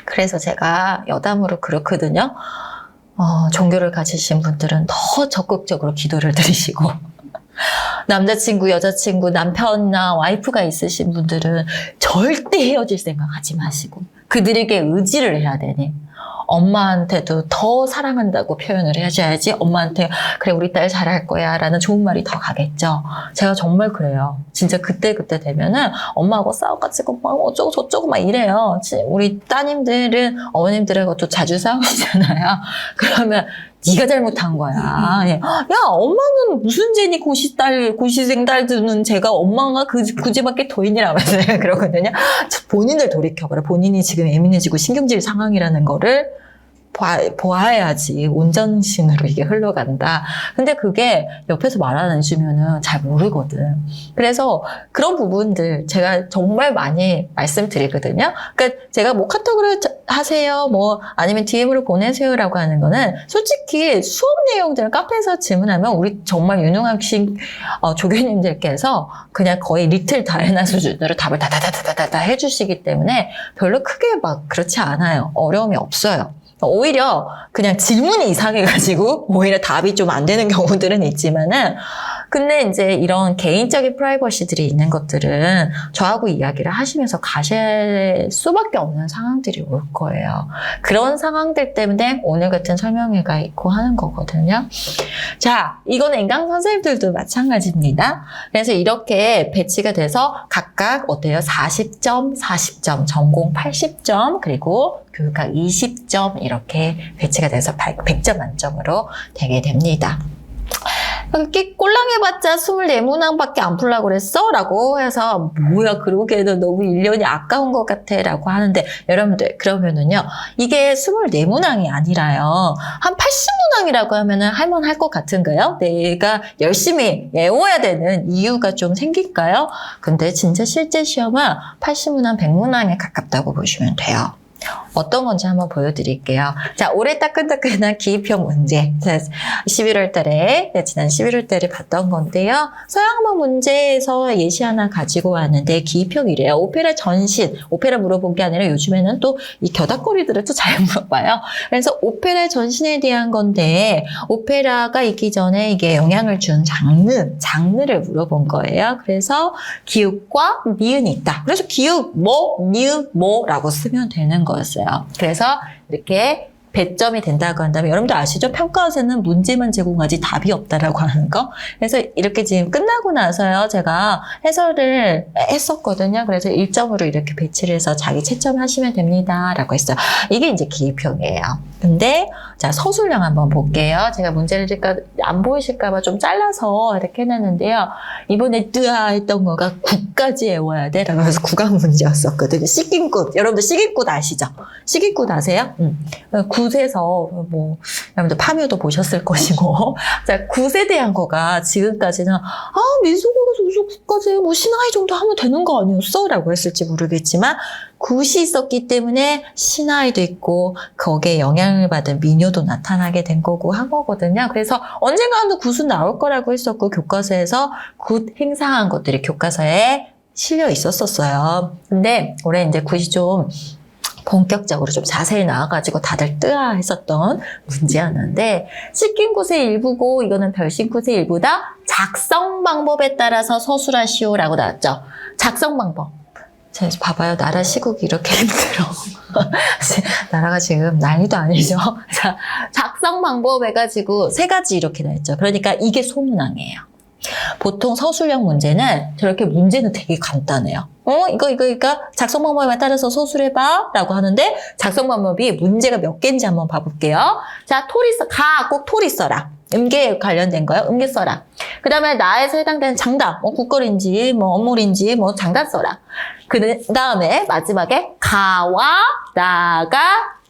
그래서 제가 여담으로 그렇거든요. 종교를 가지신 분들은 더 적극적으로 기도를 드리시고 남자친구, 여자친구, 남편이나 와이프가 있으신 분들은 절대 헤어질 생각하지 마시고 그들에게 의지를 해야 되니 엄마한테도 더 사랑한다고 표현을 해줘야지 엄마한테 그래 우리 딸 잘할 거야 라는 좋은 말이 더 가겠죠. 제가 정말 그래요. 진짜 그때 되면은 엄마하고 싸워가지고 막 어쩌고 저쩌고 막 이래요. 우리 따님들은 어머님들하고 또 자주 싸우시잖아요. 그러면 네가 잘못한 거야. 야, 엄마는 무슨 죄니 고시생 딸 두는 제가 엄마가 그 죄밖에 더 있니라면서 그러거든요. 본인을 돌이켜봐라. 본인이 지금 예민해지고 신경질 상황이라는 거를 보아야지 온전신으로 이게 흘러간다. 근데 그게 옆에서 말 안 해주면은 잘 모르거든. 그래서 그런 부분들 제가 정말 많이 말씀드리거든요. 그러니까 제가 뭐 카톡으로 하세요, 뭐 아니면 DM으로 보내세요라고 하는 거는 솔직히 수업 내용들을 카페에서 질문하면 우리 정말 유능하신 조교님들께서 그냥 거의 리틀 다이나 수준으로 답을 다다다다다다 해주시기 때문에 별로 크게 막 그렇지 않아요. 어려움이 없어요. 오히려 그냥 질문이 이상해가지고 오히려 답이 좀 안 되는 경우들은 있지만은 근데 이제 이런 개인적인 프라이버시들이 있는 것들은 저하고 이야기를 하시면서 가실 수밖에 없는 상황들이 올 거예요. 그런 상황들 때문에 오늘 같은 설명회가 있고 하는 거거든요. 자, 이거는 인강 선생님들도 마찬가지입니다. 그래서 이렇게 배치가 돼서 각각 어때요? 40점, 40점, 전공 80점, 그리고 교육학 20점 이렇게 배치가 돼서 100점 만점으로 되게 됩니다. 이렇게 꼴랑 해봤자 24문항밖에 안 풀라고 그랬어? 라고 해서 뭐야 그러기에는 너무 1년이 아까운 것 같아 라고 하는데 여러분들 그러면은요 이게 24문항이 아니라요 한 80문항이라고 하면은 할만할 것 같은가요? 내가 열심히 외워야 되는 이유가 좀 생길까요? 근데 진짜 실제 시험은 80문항 100문항에 가깝다고 보시면 돼요. 어떤 건지 한번 보여드릴게요. 자, 올해 따끈따끈한 기입형 문제. 11월 달에, 지난 11월 달에 봤던 건데요. 서양문 문제에서 예시 하나 가지고 왔는데 기입형이래요. 오페라 전신, 오페라 물어본 게 아니라 요즘에는 또 이 겨닥거리들을 또 잘 물어봐요. 그래서 오페라 전신에 대한 건데, 오페라가 있기 전에 이게 영향을 준 장르를 물어본 거예요. 그래서 기읍과 니은이 있다. 그래서 기읍, 니은, 라고 쓰면 되는 거였어요. 그래서 이렇게 배점이 된다고 한다면 여러분들 아시죠? 평가원에는 문제만 제공하지 답이 없다라고 하는 거. 그래서 이렇게 지금 끝나고 나서요. 제가 해설을 했었거든요. 그래서 1점으로 이렇게 배치를 해서 자기 채점하시면 됩니다. 라고 했어요. 이게 이제 기입형이에요. 근데 자, 서술형 한번 볼게요. 제가 문제를 안 보이실까봐 좀 잘라서 이렇게 해놨는데요. 이번에 뜨아 했던 거가 9까지 외워야 돼. 라고 해서 국악 문제였었거든요. 식인굿. 여러분들 식인굿 아시죠? 식인굿 아세요? 9세에서 뭐 여러분들 파묘도 보셨을 것이고 자, 9세 대한 거가 지금까지는 민속어가 소속까지 뭐 신하이 정도 하면 되는 거 아니었어? 라고 했을지 모르겠지만 굿이 있었기 때문에 신하이도 있고 거기에 영향을 받은 민요도 나타나게 된 거고 한 거거든요. 그래서 언젠가는 굿은 나올 거라고 했었고 교과서에서 굿 행사한 것들이 교과서에 실려 있었어요. 근데 올해 이제 굿이 좀 본격적으로 좀 자세히 나와가지고 다들 뜨아 했었던 문제였는데 식긴굿의 일부고 이거는 별신굿의 일부다. 작성 방법에 따라서 서술하시오라고 나왔죠. 작성 방법. 자, 봐봐요. 나라 시국이 이렇게 힘들어. 나라가 지금 난리도 아니죠. 자, 작성 방법 해가지고 3가지 이렇게 나왔죠. 그러니까 이게 소문항이에요. 보통 서술형 문제는 저렇게 문제는 되게 간단해요. 이거 작성 방법에 따라서 서술해봐 라고 하는데 작성 방법이 문제가 몇 개인지 한번 봐볼게요. 자, 꼭 토리 써라. 음계에 관련된 거예요. 음계 써라. 그 다음에 나에서 해당되는 장단, 국거리인지, 언물인지, 장단 써라. 그 다음에 마지막에 가와 나가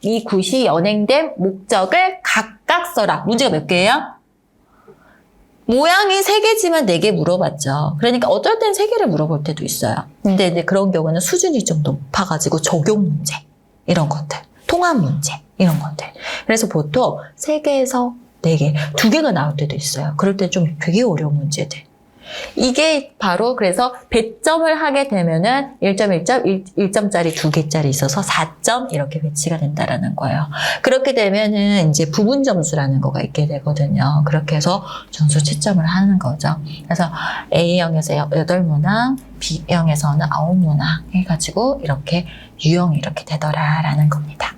이 굿이 연행된 목적을 각각 써라. 문제가 몇 개예요? 모양이 3개지만 4개 물어봤죠. 그러니까 어떨 땐 3개를 물어볼 때도 있어요. 근데 이제 그런 경우는 수준이 좀 높아가지고 적용 문제, 이런 것들, 통합 문제, 이런 것들. 그래서 보통 3개에서 4개, 2개가 나올 때도 있어요. 그럴 때 좀 되게 어려운 문제들. 이게 바로 그래서 배점을 하게 되면은 1점, 1점짜리 2개짜리 있어서 4점 이렇게 배치가 된다라는 거예요. 그렇게 되면은 이제 부분 점수라는 거가 있게 되거든요. 그렇게 해서 점수 채점을 하는 거죠. 그래서 A형에서 8문항, B형에서는 9문항 해가지고 이렇게 유형이 이렇게 되더라라는 겁니다.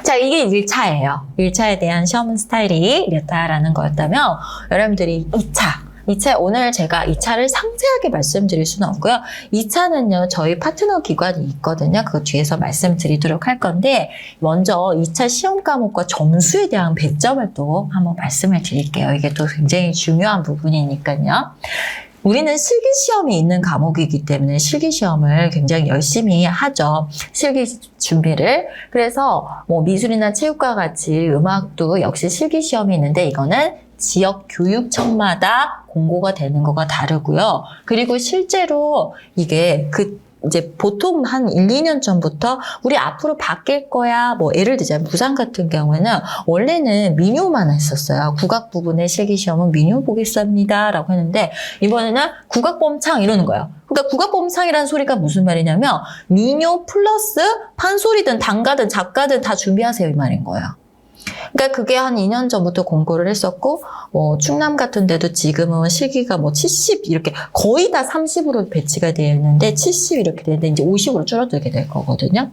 자, 이게 1차예요. 1차에 대한 시험 스타일이 이랬다라는 거였다면 여러분들이 2차 오늘 제가 2차를 상세하게 말씀드릴 수는 없고요. 2차는요, 저희 파트너 기관이 있거든요. 그거 뒤에서 말씀드리도록 할 건데, 먼저 2차 시험 과목과 점수에 대한 배점을 또 한번 말씀을 드릴게요. 이게 또 굉장히 중요한 부분이니까요. 우리는 실기시험이 있는 과목이기 때문에 실기시험을 굉장히 열심히 하죠. 실기 준비를. 그래서 뭐 미술이나 체육과 같이 음악도 역시 실기시험이 있는데 이거는 지역 교육청마다 공고가 되는 거가 다르고요. 그리고 실제로 이게 이제 보통 한 1, 2년 전부터 우리 앞으로 바뀔 거야. 뭐 예를 들자면 부산 같은 경우에는 원래는 민요만 했었어요. 국악 부분의 실기시험은 민요 보겠습니다. 라고 했는데 이번에는 국악범창 이러는 거예요. 그러니까 국악범창이라는 소리가 무슨 말이냐면 민요 플러스 판소리든 단가든 작가든 다 준비하세요. 이 말인 거예요. 그러니까 그게 한 2년 전부터 공고를 했었고, 충남 같은 데도 지금은 실기가 70 이렇게 거의 다 30으로 배치가 되어 있는데 70 이렇게 되는데 이제 50으로 줄어들게 될 거거든요.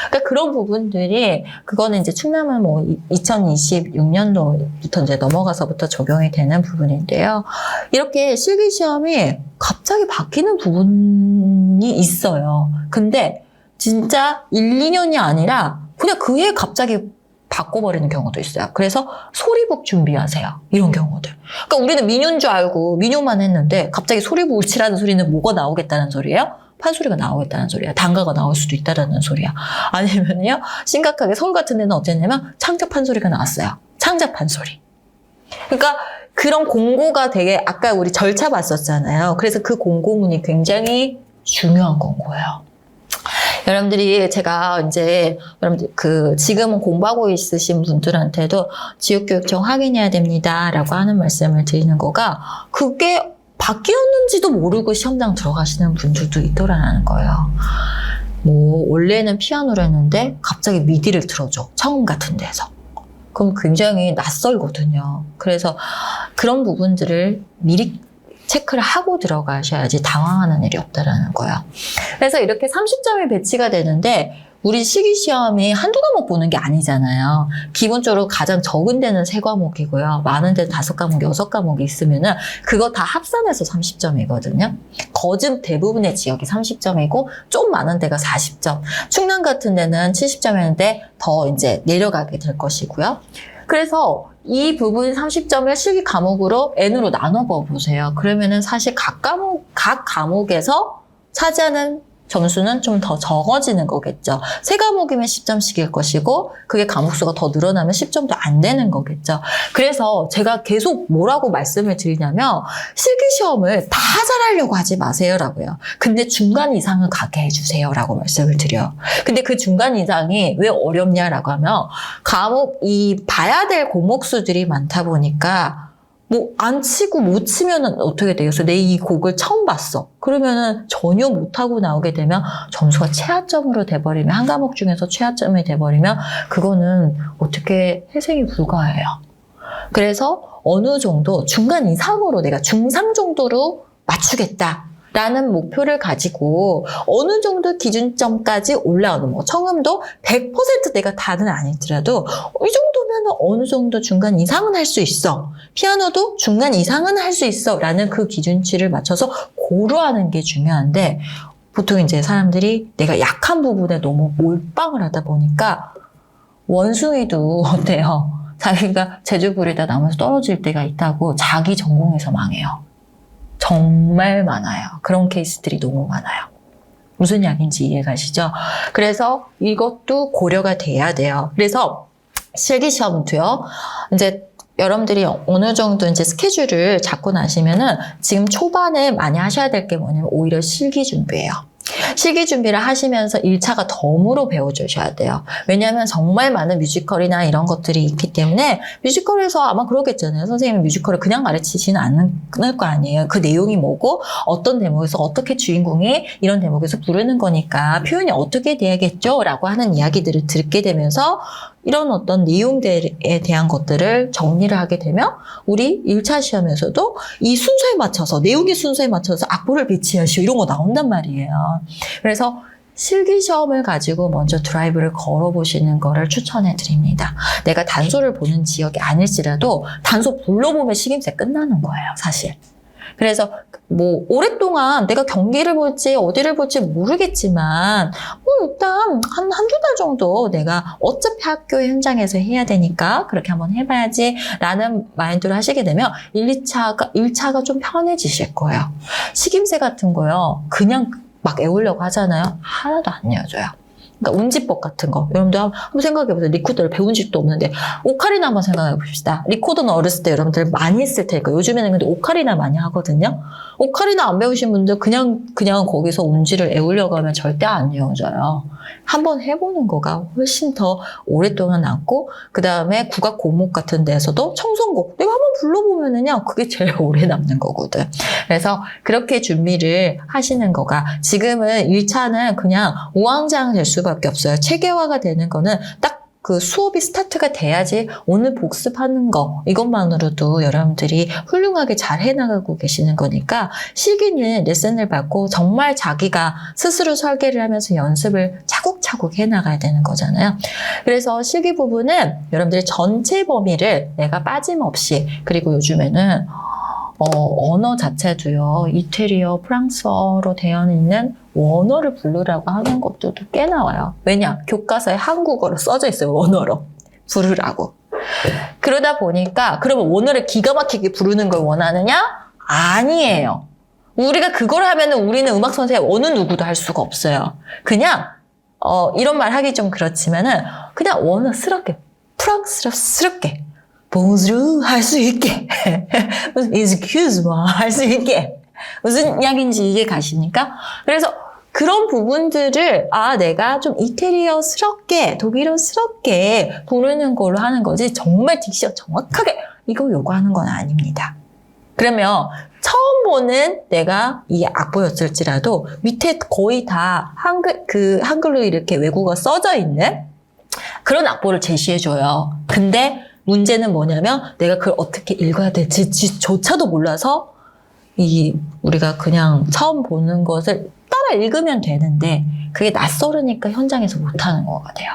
그러니까 그런 부분들이 그거는 이제 충남은 2026년도부터 이제 넘어가서부터 적용이 되는 부분인데요. 이렇게 실기 시험이 갑자기 바뀌는 부분이 있어요. 근데 진짜 1, 2년이 아니라 그냥 그 해 갑자기 바꿔버리는 경우도 있어요. 그래서 소리북 준비하세요. 이런 경우들. 그러니까 우리는 민요인 줄 알고 민요만 했는데 갑자기 소리북을 치라는 소리는 뭐가 나오겠다는 소리예요? 판소리가 나오겠다는 소리야. 단가가 나올 수도 있다는 소리야. 아니면요, 심각하게 서울 같은 데는 어땠냐면 창작 판소리가 나왔어요. 창작 판소리. 그러니까 그런 공고가 되게 아까 우리 절차 봤었잖아요. 그래서 그 공고문이 굉장히 중요한 공고예요. 여러분들이 제가 이제 여러분들 지금은 공부하고 있으신 분들한테도 지역교육청 확인해야 됩니다라고 하는 말씀을 드리는 거가 그게 바뀌었는지도 모르고 시험장 들어가시는 분들도 있더라는 거예요. 뭐 원래는 피아노를 했는데 갑자기 미디를 틀어줘. 처음 같은 데서. 그럼 굉장히 낯설거든요. 그래서 그런 부분들을 미리 체크를 하고 들어가셔야지 당황하는 일이 없다라는 거예요. 그래서 이렇게 30점이 배치가 되는데 우리 실기시험이 한두 과목 보는 게 아니잖아요. 기본적으로 가장 적은 데는 3과목이고요. 많은 데는 5과목, 6과목이 있으면은 그거 다 합산해서 30점이거든요. 거진 대부분의 지역이 30점이고 좀 많은 데가 40점. 충남 같은 데는 70점이었는데 더 이제 내려가게 될 것이고요. 그래서 이 부분 30점을 실기 과목으로 N으로 나눠봐 보세요. 그러면은 사실 각 과목에서 차지하는 점수는 좀 더 적어지는 거겠죠. 3과목이면 10점씩일 것이고 그게 과목수가 더 늘어나면 10점도 안 되는 거겠죠. 그래서 제가 계속 뭐라고 말씀을 드리냐면 실기시험을 다 잘하려고 하지 마세요라고요. 근데 중간 이상을 가게 해주세요 라고 말씀을 드려요. 근데 그 중간 이상이 왜 어렵냐라고 하면 봐야 될 과목수들이 많다 보니까 뭐 안 치고 못 치면은 어떻게 돼요? 그래서 내 이 곡을 처음 봤어. 그러면은 전혀 못하고 나오게 되면 점수가 최하점으로 돼버리면 한 과목 중에서 최하점이 돼버리면 그거는 어떻게 회생이 불가해요. 그래서 어느 정도 중간 이상으로 내가 중상 정도로 맞추겠다. 라는 목표를 가지고 어느 정도 기준점까지 올라오는 뭐 청음도 100% 내가 다는 아니더라도 이 정도면 어느 정도 중간 이상은 할 수 있어. 피아노도 중간 이상은 할 수 있어. 라는 그 기준치를 맞춰서 고려하는 게 중요한데 보통 이제 사람들이 내가 약한 부분에 너무 몰빵을 하다 보니까 원숭이도 어때요? 자기가 제주 부리다 나무에서 떨어질 때가 있다고 자기 전공에서 망해요. 정말 많아요. 그런 케이스들이 너무 많아요. 무슨 이야기인지 이해가시죠? 그래서 이것도 고려가 돼야 돼요. 그래서 실기시험도요. 이제 여러분들이 어느 정도 이제 스케줄을 잡고 나시면은 지금 초반에 많이 하셔야 될 게 뭐냐면 오히려 실기 준비예요. 실기 준비를 하시면서 1차가 덤으로 배워주셔야 돼요. 왜냐하면 정말 많은 뮤지컬이나 이런 것들이 있기 때문에 뮤지컬에서 아마 그러겠잖아요. 선생님은 뮤지컬을 그냥 가르치지는 않을 거 아니에요. 그 내용이 뭐고 어떤 대목에서 어떻게 주인공이 이런 대목에서 부르는 거니까 표현이 어떻게 돼야겠죠? 라고 하는 이야기들을 듣게 되면서 이런 어떤 내용들에 대한 것들을 정리를 하게 되면 우리 1차 시험에서도 이 순서에 맞춰서 내용의 순서에 맞춰서 악보를 배치하시오 이런 거 나온단 말이에요. 그래서 실기시험을 가지고 먼저 드라이브를 걸어보시는 거를 추천해 드립니다. 내가 단소를 보는 지역이 아닐지라도 단소 불러보면 식임새 끝나는 거예요, 사실. 그래서 뭐 오랫동안 내가 경기를 볼지 어디를 볼지 모르겠지만 뭐 일단 한두 달 정도 내가 어차피 학교 현장에서 해야 되니까 그렇게 한번 해봐야지 라는 마인드를 하시게 되면 1차가 좀 편해지실 거예요. 식임새 같은 거요. 그냥 막 애우려고 하잖아요. 하나도 안 이어져요. 그러니까 운지법 같은 거. 여러분들 한번 생각해보세요. 리코더를 배운 적도 없는데 오카리나 한번 생각해봅시다. 리코더는 어렸을 때 여러분들 많이 했을 테니까 요즘에는 근데 오카리나 많이 하거든요. 오카리나 안 배우신 분들 그냥 거기서 운지를 애우려고 하면 절대 안 이어져요. 한번 해보는 거가 훨씬 더 오랫동안 남고 그 다음에 국악 고목 같은 데서도 청송곡 내가 한번 불러보면은요 그게 제일 오래 남는 거거든. 그래서 그렇게 준비를 하시는 거가 지금은 1차는 그냥 우왕좌왕 될 수밖에 없어요. 체계화가 되는 거는 딱 그 수업이 스타트가 돼야지 오늘 복습하는 거 이것만으로도 여러분들이 훌륭하게 잘 해나가고 계시는 거니까 실기는 레슨을 받고 정말 자기가 스스로 설계를 하면서 연습을 차곡차곡 해나가야 되는 거잖아요. 그래서 실기 부분은 여러분들이 전체 범위를 내가 빠짐없이 그리고 요즘에는 언어 자체도요. 이태리어, 프랑스어로 되어 있는 원어를 부르라고 하는 것들도 꽤 나와요. 왜냐? 교과서에 한국어로 써져 있어요. 원어로. 부르라고. 그러다 보니까 그러면 원어를 기가 막히게 부르는 걸 원하느냐? 아니에요. 우리가 그걸 하면은 우리는 음악 선생님 어느 누구도 할 수가 없어요. 그냥 이런 말 하기 좀 그렇지만은 그냥 원어스럽게 프랑스럽스럽게 봉주르 할 수 있게 무슨 excuse me 할 수 있게 무슨 이야기인지 이해 가십니까? 그래서 그런 부분들을 내가 좀 이태리어스럽게 독일어스럽게 부르는 걸로 하는 거지 정말 딕션 정확하게 이거 요구하는 건 아닙니다. 그러면 처음 보는 내가 이게 악보였을지라도 밑에 거의 다 한글로 이렇게 외국어 써져 있는 그런 악보를 제시해줘요. 근데 문제는 뭐냐면 내가 그걸 어떻게 읽어야 될지조차도 몰라서 우리가 그냥 처음 보는 것을 따라 읽으면 되는데 그게 낯설으니까 현장에서 못하는 것 같아요.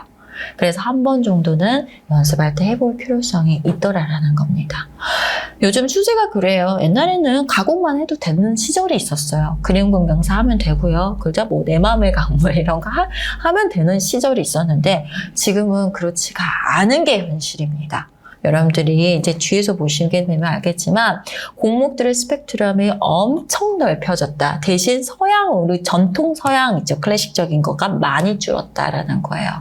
그래서 한 번 정도는 연습할 때 해볼 필요성이 있더라라는 겁니다. 요즘 추세가 그래요. 옛날에는 가곡만 해도 되는 시절이 있었어요. 그림공명사 하면 되고요. 그죠? 뭐 내 맘의 강물 이런 거 하면 되는 시절이 있었는데 지금은 그렇지가 않은 게 현실입니다. 여러분들이 이제 뒤에서 보시게 되면 알겠지만 곡목들의 스펙트럼이 엄청 넓혀졌다. 대신 우리 전통 서양 있죠. 클래식적인 거가 많이 줄었다라는 거예요.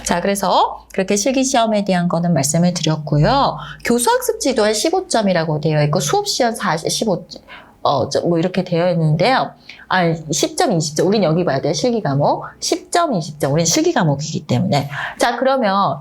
자, 그래서 그렇게 실기시험에 대한 거는 말씀을 드렸고요. 교수학습 지도한 15점이라고 되어 있고 수업시험 15, 뭐 이렇게 되어 있는데요. 10점, 20점. 우린 여기 봐야 돼요. 실기과목. 10점, 20점. 우린 실기과목이기 때문에. 자, 그러면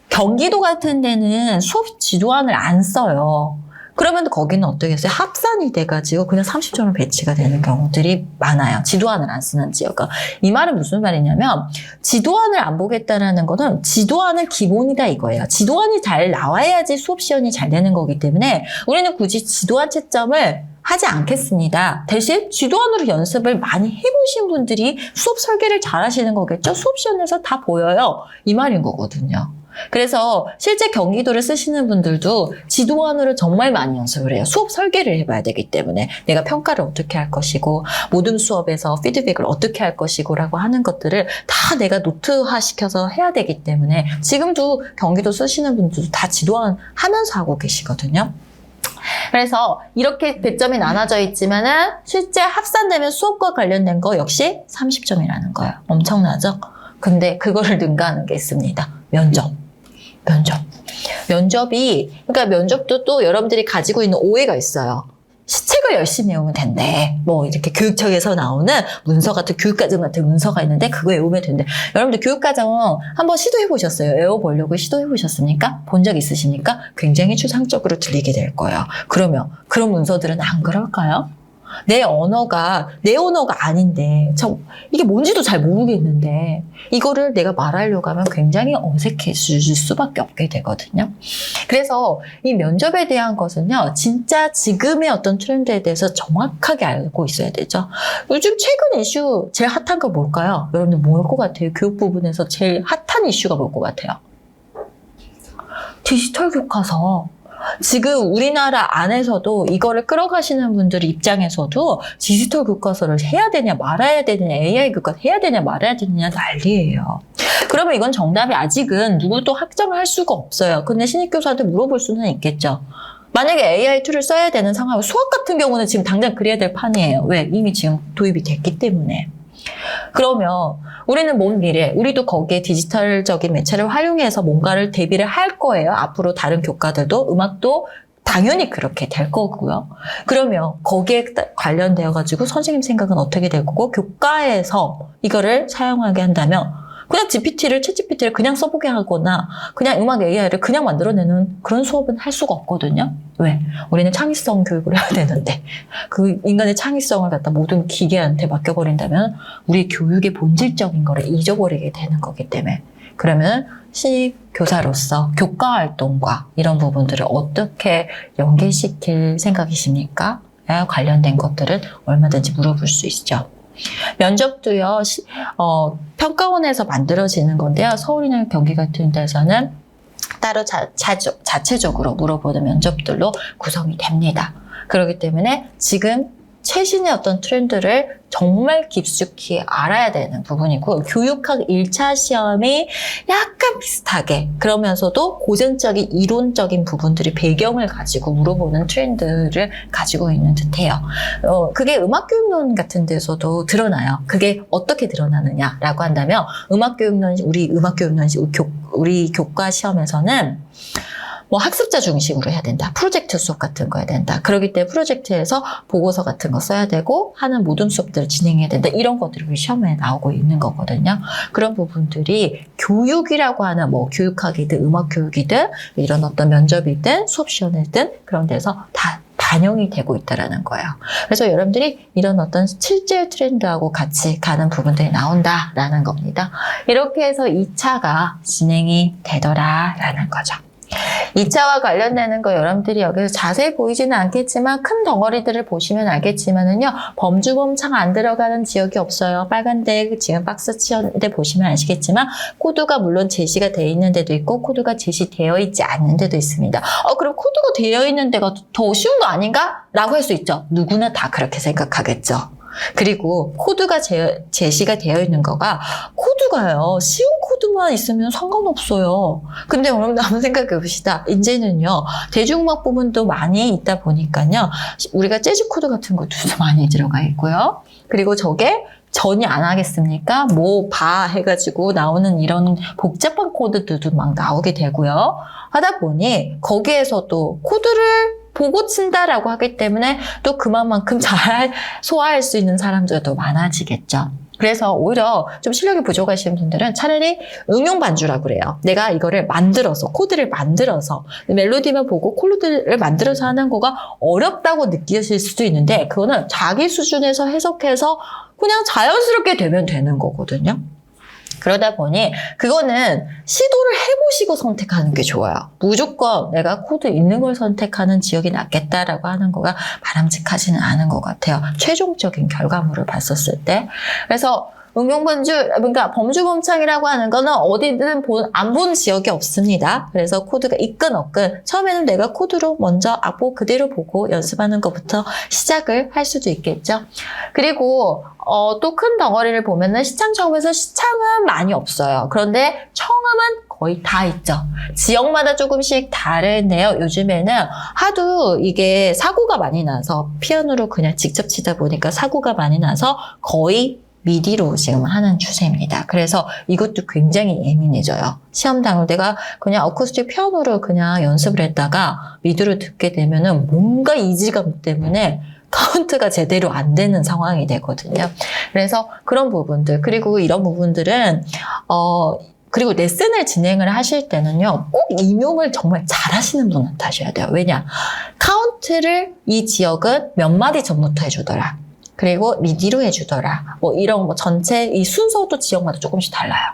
경기도 같은 데는 수업 지도안을 안 써요. 그러면 거기는 어떻겠어요? 합산이 돼가지고 그냥 30점을 배치가 되는 경우들이 많아요. 지도안을 안 쓰는 지역. 이 말은 무슨 말이냐면 지도안을 안 보겠다는 거는 지도안은 기본이다 이거예요. 지도안이 잘 나와야지 수업 시험이 잘 되는 거기 때문에 우리는 굳이 지도안 채점을 하지 않겠습니다. 대신 지도안으로 연습을 많이 해보신 분들이 수업 설계를 잘 하시는 거겠죠? 수업 시험에서 다 보여요. 이 말인 거거든요. 그래서 실제 경기도를 쓰시는 분들도 지도안으로 정말 많이 연습을 해요. 수업 설계를 해봐야 되기 때문에 내가 평가를 어떻게 할 것이고 모든 수업에서 피드백을 어떻게 할 것이고 라고 하는 것들을 다 내가 노트화 시켜서 해야 되기 때문에 지금도 경기도 쓰시는 분들도 다 지도안 하면서 하고 계시거든요. 그래서 이렇게 배점이 나눠져 있지만은 실제 합산되면 수업과 관련된 거 역시 30점이라는 거예요. 엄청나죠? 근데 그거를 능가하는 게 있습니다. 면접이, 그러니까 면접도 또 여러분들이 가지고 있는 오해가 있어요. 시책을 열심히 외우면 된대. 뭐 이렇게 교육청에서 나오는 문서 같은 교육과정 같은 문서가 있는데 그거 외우면 된대. 여러분들 교육과정 한번 시도해 보셨어요? 외워보려고 시도해 보셨습니까? 본 적 있으십니까? 굉장히 추상적으로 들리게 될 거예요. 그러면 그런 문서들은 안 그럴까요? 내 언어가 아닌데 이게 뭔지도 잘 모르겠는데 이거를 내가 말하려고 하면 굉장히 어색해질 수밖에 없게 되거든요. 그래서 이 면접에 대한 것은요. 진짜 지금의 어떤 트렌드에 대해서 정확하게 알고 있어야 되죠. 요즘 최근 이슈 제일 핫한 거 뭘까요? 여러분들 뭘 것 같아요? 교육 부분에서 제일 핫한 이슈가 뭘 것 같아요? 디지털 교과서. 지금 우리나라 안에서도 이거를 끌어가시는 분들 입장에서도 디지털 교과서를 해야 되냐 말아야 되느냐 AI 교과서 해야 되냐 말아야 되느냐 난리예요. 그러면 이건 정답이 아직은 누구도 확정을 할 수가 없어요. 근데 신입교사한테 물어볼 수는 있겠죠. 만약에 AI 툴을 써야 되는 상황, 수학 같은 경우는 지금 당장 그래야 될 판이에요. 왜? 이미 지금 도입이 됐기 때문에. 그러면 우리는 먼 미래, 우리도 거기에 디지털적인 매체를 활용해서 뭔가를 대비를 할 거예요. 앞으로 다른 교과들도, 음악도 당연히 그렇게 될 거고요. 그러면 거기에 관련되어 가지고 선생님 생각은 어떻게 될 거고 교과에서 이거를 사용하게 한다면 그냥 챗GPT를 그냥 써보게 하거나 그냥 음악 AI를 그냥 만들어내는 그런 수업은 할 수가 없거든요. 왜? 우리는 창의성 교육을 해야 되는데 그 인간의 창의성을 갖다 모든 기계한테 맡겨버린다면 우리 교육의 본질적인 거를 잊어버리게 되는 거기 때문에 그러면 신입 교사로서 교과 활동과 이런 부분들을 어떻게 연계시킬 생각이십니까? 관련된 것들은 얼마든지 물어볼 수 있죠. 면접도요, 평가원에서 만들어지는 건데요. 서울이나 경기 같은 데서는 따로 자체적으로 물어보는 면접들로 구성이 됩니다. 그렇기 때문에 지금 최신의 어떤 트렌드를 정말 깊숙이 알아야 되는 부분이고 교육학 1차 시험이 약간 비슷하게 그러면서도 고전적인 이론적인 부분들이 배경을 가지고 물어보는 트렌드를 가지고 있는 듯해요. 그게 음악교육론 같은 데서도 드러나요. 그게 어떻게 드러나느냐라고 한다면 우리 음악교육론 우리 교과 시험에서는 뭐 학습자 중심으로 해야 된다. 프로젝트 수업 같은 거 해야 된다. 그러기 때문에 프로젝트에서 보고서 같은 거 써야 되고 하는 모든 수업들을 진행해야 된다. 이런 것들이 시험에 나오고 있는 거거든요. 그런 부분들이 교육이라고 하는 뭐 교육학이든 음악 교육이든 이런 어떤 면접이든 수업 시험이든 그런 데서 다 반영이 되고 있다라는 거예요. 그래서 여러분들이 이런 어떤 실제 트렌드하고 같이 가는 부분들이 나온다라는 겁니다. 이렇게 해서 2차가 진행이 되더라라는 거죠. 2차와 관련되는 거 여러분들이 여기서 자세히 보이지는 않겠지만 큰 덩어리들을 보시면 알겠지만은요. 범주범창 안 들어가는 지역이 없어요. 빨간데 지금 박스 치는데 보시면 아시겠지만 코드가 물론 제시가 되어 있는 데도 있고 코드가 제시되어 있지 않는 데도 있습니다. 그럼 코드가 되어 있는 데가 더 쉬운 거 아닌가? 라고 할 수 있죠. 누구나 다 그렇게 생각하겠죠. 그리고 코드가 제시가 되어 있는 거가 코드가요. 쉬운 코드만 있으면 상관없어요. 근데 여러분들 한번 생각해 봅시다. 이제는요. 대중음악 부분도 많이 있다 보니까요. 우리가 재즈 코드 같은 것도 많이 들어가 있고요. 그리고 저게 전이 안 하겠습니까? 뭐 봐 해가지고 나오는 이런 복잡한 코드들도 막 나오게 되고요. 하다 보니 거기에서도 코드를 보고 친다라고 하기 때문에 또 그만큼 잘 소화할 수 있는 사람들이 더 많아지겠죠. 그래서 오히려 좀 실력이 부족하신 분들은 차라리 응용 반주라고 그래요. 내가 이거를 만들어서, 코드를 만들어서, 멜로디만 보고 코드를 만들어서 하는 거가 어렵다고 느끼실 수도 있는데, 그거는 자기 수준에서 해석해서 그냥 자연스럽게 되면 되는 거거든요. 그러다 보니 그거는 시도를 해보시고 선택하는 게 좋아요. 무조건 내가 코드 있는 걸 선택하는 지역이 낫겠다라고 하는 거가 바람직하지는 않은 것 같아요. 최종적인 결과물을 봤었을 때. 그래서 응용반주, 그러니까 범주범창이라고 하는 거는 어디든 안 본 지역이 없습니다. 그래서 코드가 있건 없건 처음에는 내가 코드로 먼저 악보 그대로 보고 연습하는 것부터 시작을 할 수도 있겠죠. 그리고 또 큰 덩어리를 보면은 시창 처음에서 시창은 많이 없어요. 그런데 청음은 거의 다 있죠. 지역마다 조금씩 다른데요. 요즘에는 하도 이게 사고가 많이 나서 피아노로 그냥 직접 치다 보니까 사고가 많이 나서 거의 미디로 지금 하는 추세입니다. 그래서 이것도 굉장히 예민해져요. 시험 당일 내가 그냥 어쿠스틱 피아노로 그냥 연습을 했다가 미디로 듣게 되면은 뭔가 이질감 때문에 카운트가 제대로 안 되는 상황이 되거든요. 그래서 그런 부분들, 그리고 이런 부분들은 그리고 레슨을 진행을 하실 때는요, 꼭 임용을 정말 잘 하시는 분한테 하셔야 돼요. 왜냐? 카운트를 이 지역은 몇 마디 전부터 해주더라. 그리고 미디로 해주더라. 뭐 이런 뭐 전체 이 순서도 지역마다 조금씩 달라요.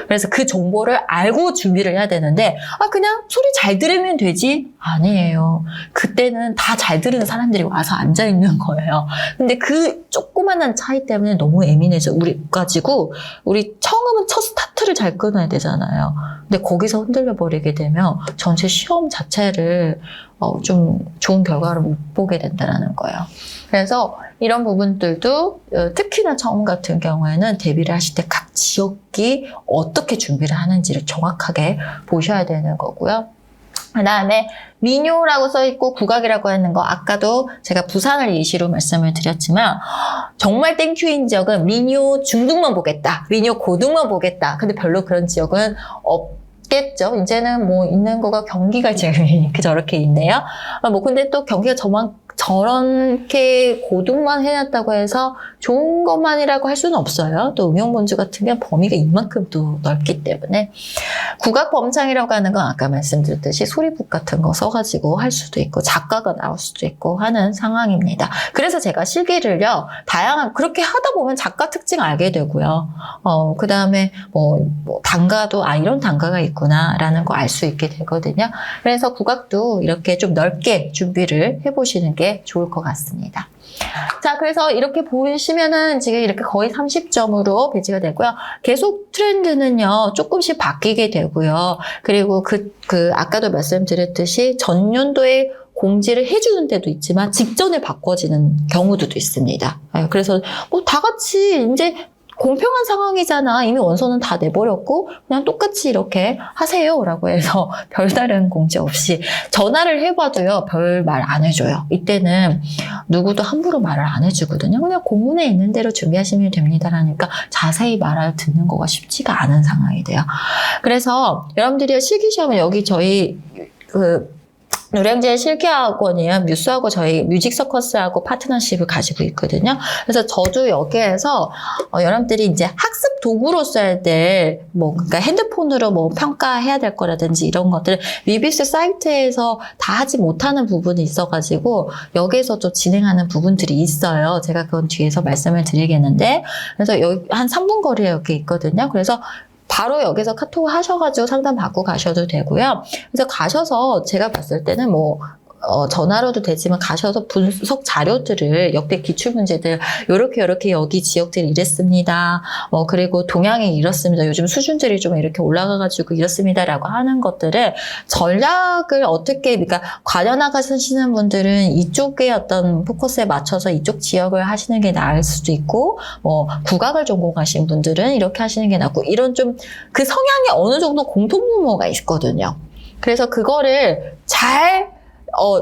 그래서 그 정보를 알고 준비를 해야 되는데 그냥 소리 잘 들으면 되지? 아니에요. 그때는 다 잘 들으는 사람들이 와서 앉아있는 거예요. 근데 그 조그만한 차이 때문에 너무 예민해져 가지고 우리 청음은 첫 스타트를 잘 끊어야 되잖아요. 근데 거기서 흔들려 버리게 되면 전체 시험 자체를 좀 좋은 결과를 못 보게 된다는 거예요. 그래서 이런 부분들도 특히나 청음 같은 경우에는 데뷔를 하실 때 각 지역이 어떻게 준비를 하는지를 정확하게 보셔야 되는 거고요. 그 다음에 민요라고 써있고 국악이라고 하는 거 아까도 제가 부산을 예시로 말씀을 드렸지만 정말 땡큐인 지역은 민요 중등만 보겠다. 민요 고등만 보겠다. 근데 별로 그런 지역은 없겠죠. 이제는 뭐 있는 거가 경기가 지금 저렇게 있네요. 근데 또 경기가 저렇게 고등만 해놨다고 해서 좋은 것만이라고 할 수는 없어요. 또 응용본주 같은 경우는 범위가 이만큼 또 넓기 때문에 국악범창이라고 하는 건 아까 말씀드렸듯이 소리북 같은 거 써가지고 할 수도 있고 작가가 나올 수도 있고 하는 상황입니다. 그래서 제가 실기를요 다양한 그렇게 하다 보면 작가 특징 알게 되고요. 그 다음에 뭐 단가도 이런 단가가 있구나라는 거 알 수 있게 되거든요. 그래서 국악도 이렇게 좀 넓게 준비를 해보시는 게 좋을 것 같습니다. 자, 그래서 이렇게 보시면은 지금 이렇게 거의 30점으로 배치가 되고요. 계속 트렌드는요, 조금씩 바뀌게 되고요. 그리고 아까도 말씀드렸듯이 전년도에 공지를 해주는 데도 있지만 직전에 바꿔지는 경우도 있습니다. 그래서 다 같이 이제 공평한 상황이잖아. 이미 원서는 다 내버렸고 그냥 똑같이 이렇게 하세요라고 해서 별다른 공지 없이 전화를 해봐도요. 별 말 안 해줘요. 이때는 누구도 함부로 말을 안 해주거든요. 그냥 공문에 있는 대로 준비하시면 됩니다라니까 자세히 말을 듣는 거가 쉽지가 않은 상황이 돼요. 그래서 여러분들이 실기시험은 여기 저희 노량진 실기학원이요. 뮤스하고 저희 뮤직 서커스하고 파트너십을 가지고 있거든요. 그래서 저도 여기에서 여러분들이 이제 학습 도구로 써야 될 그러니까 핸드폰으로 평가해야 될 거라든지 이런 것들을 위비스 사이트에서 다 하지 못하는 부분이 있어가지고 여기에서 좀 진행하는 부분들이 있어요. 제가 그건 뒤에서 말씀을 드리겠는데, 그래서 여기 한 3분 거리에 여기 있거든요. 그래서 바로 여기서 카톡 하셔가지고 상담 받고 가셔도 되고요. 그래서 가셔서 제가 봤을 때는 전화로도 되지만 가셔서 분석 자료들을 역대 기출문제들 요렇게 여기 지역들이 이랬습니다. 그리고 동향이 이렇습니다. 요즘 수준들이 좀 이렇게 올라가가지고 이렇습니다라고 하는 것들을 전략을 어떻게, 그러니까 과연나가시는 분들은 이쪽에 어떤 포커스에 맞춰서 이쪽 지역을 하시는 게 나을 수도 있고, 국악을 전공하신 분들은 이렇게 하시는 게 낫고, 이런 좀 그 성향이 어느 정도 공통분모가 있거든요. 그래서 그거를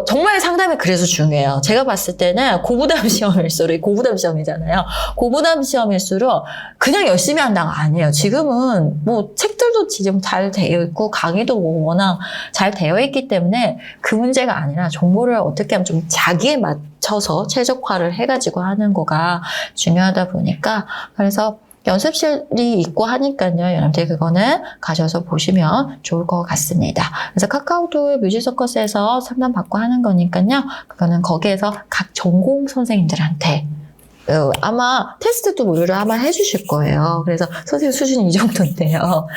정말 상담이 그래서 중요해요. 제가 봤을 때는 고부담 시험일수록, 고부담 시험이잖아요. 고부담 시험일수록 그냥 열심히 한다가 아니에요. 지금은 책들도 지금 잘 되어 있고, 강의도 워낙 잘 되어 있기 때문에 그 문제가 아니라 정보를 어떻게 하면 좀 자기에 맞춰서 최적화를 해가지고 하는 거가 중요하다 보니까, 그래서 연습실이 있고 하니까요. 여러분들 그거는 가셔서 보시면 좋을 것 같습니다. 그래서 카카오톡 뮤직서커스에서 상담 받고 하는 거니까요. 그거는 거기에서 각 전공 선생님들한테 아마 테스트도 무료로 아마 해주실 거예요. 그래서 선생님 수준이 이 정도인데요.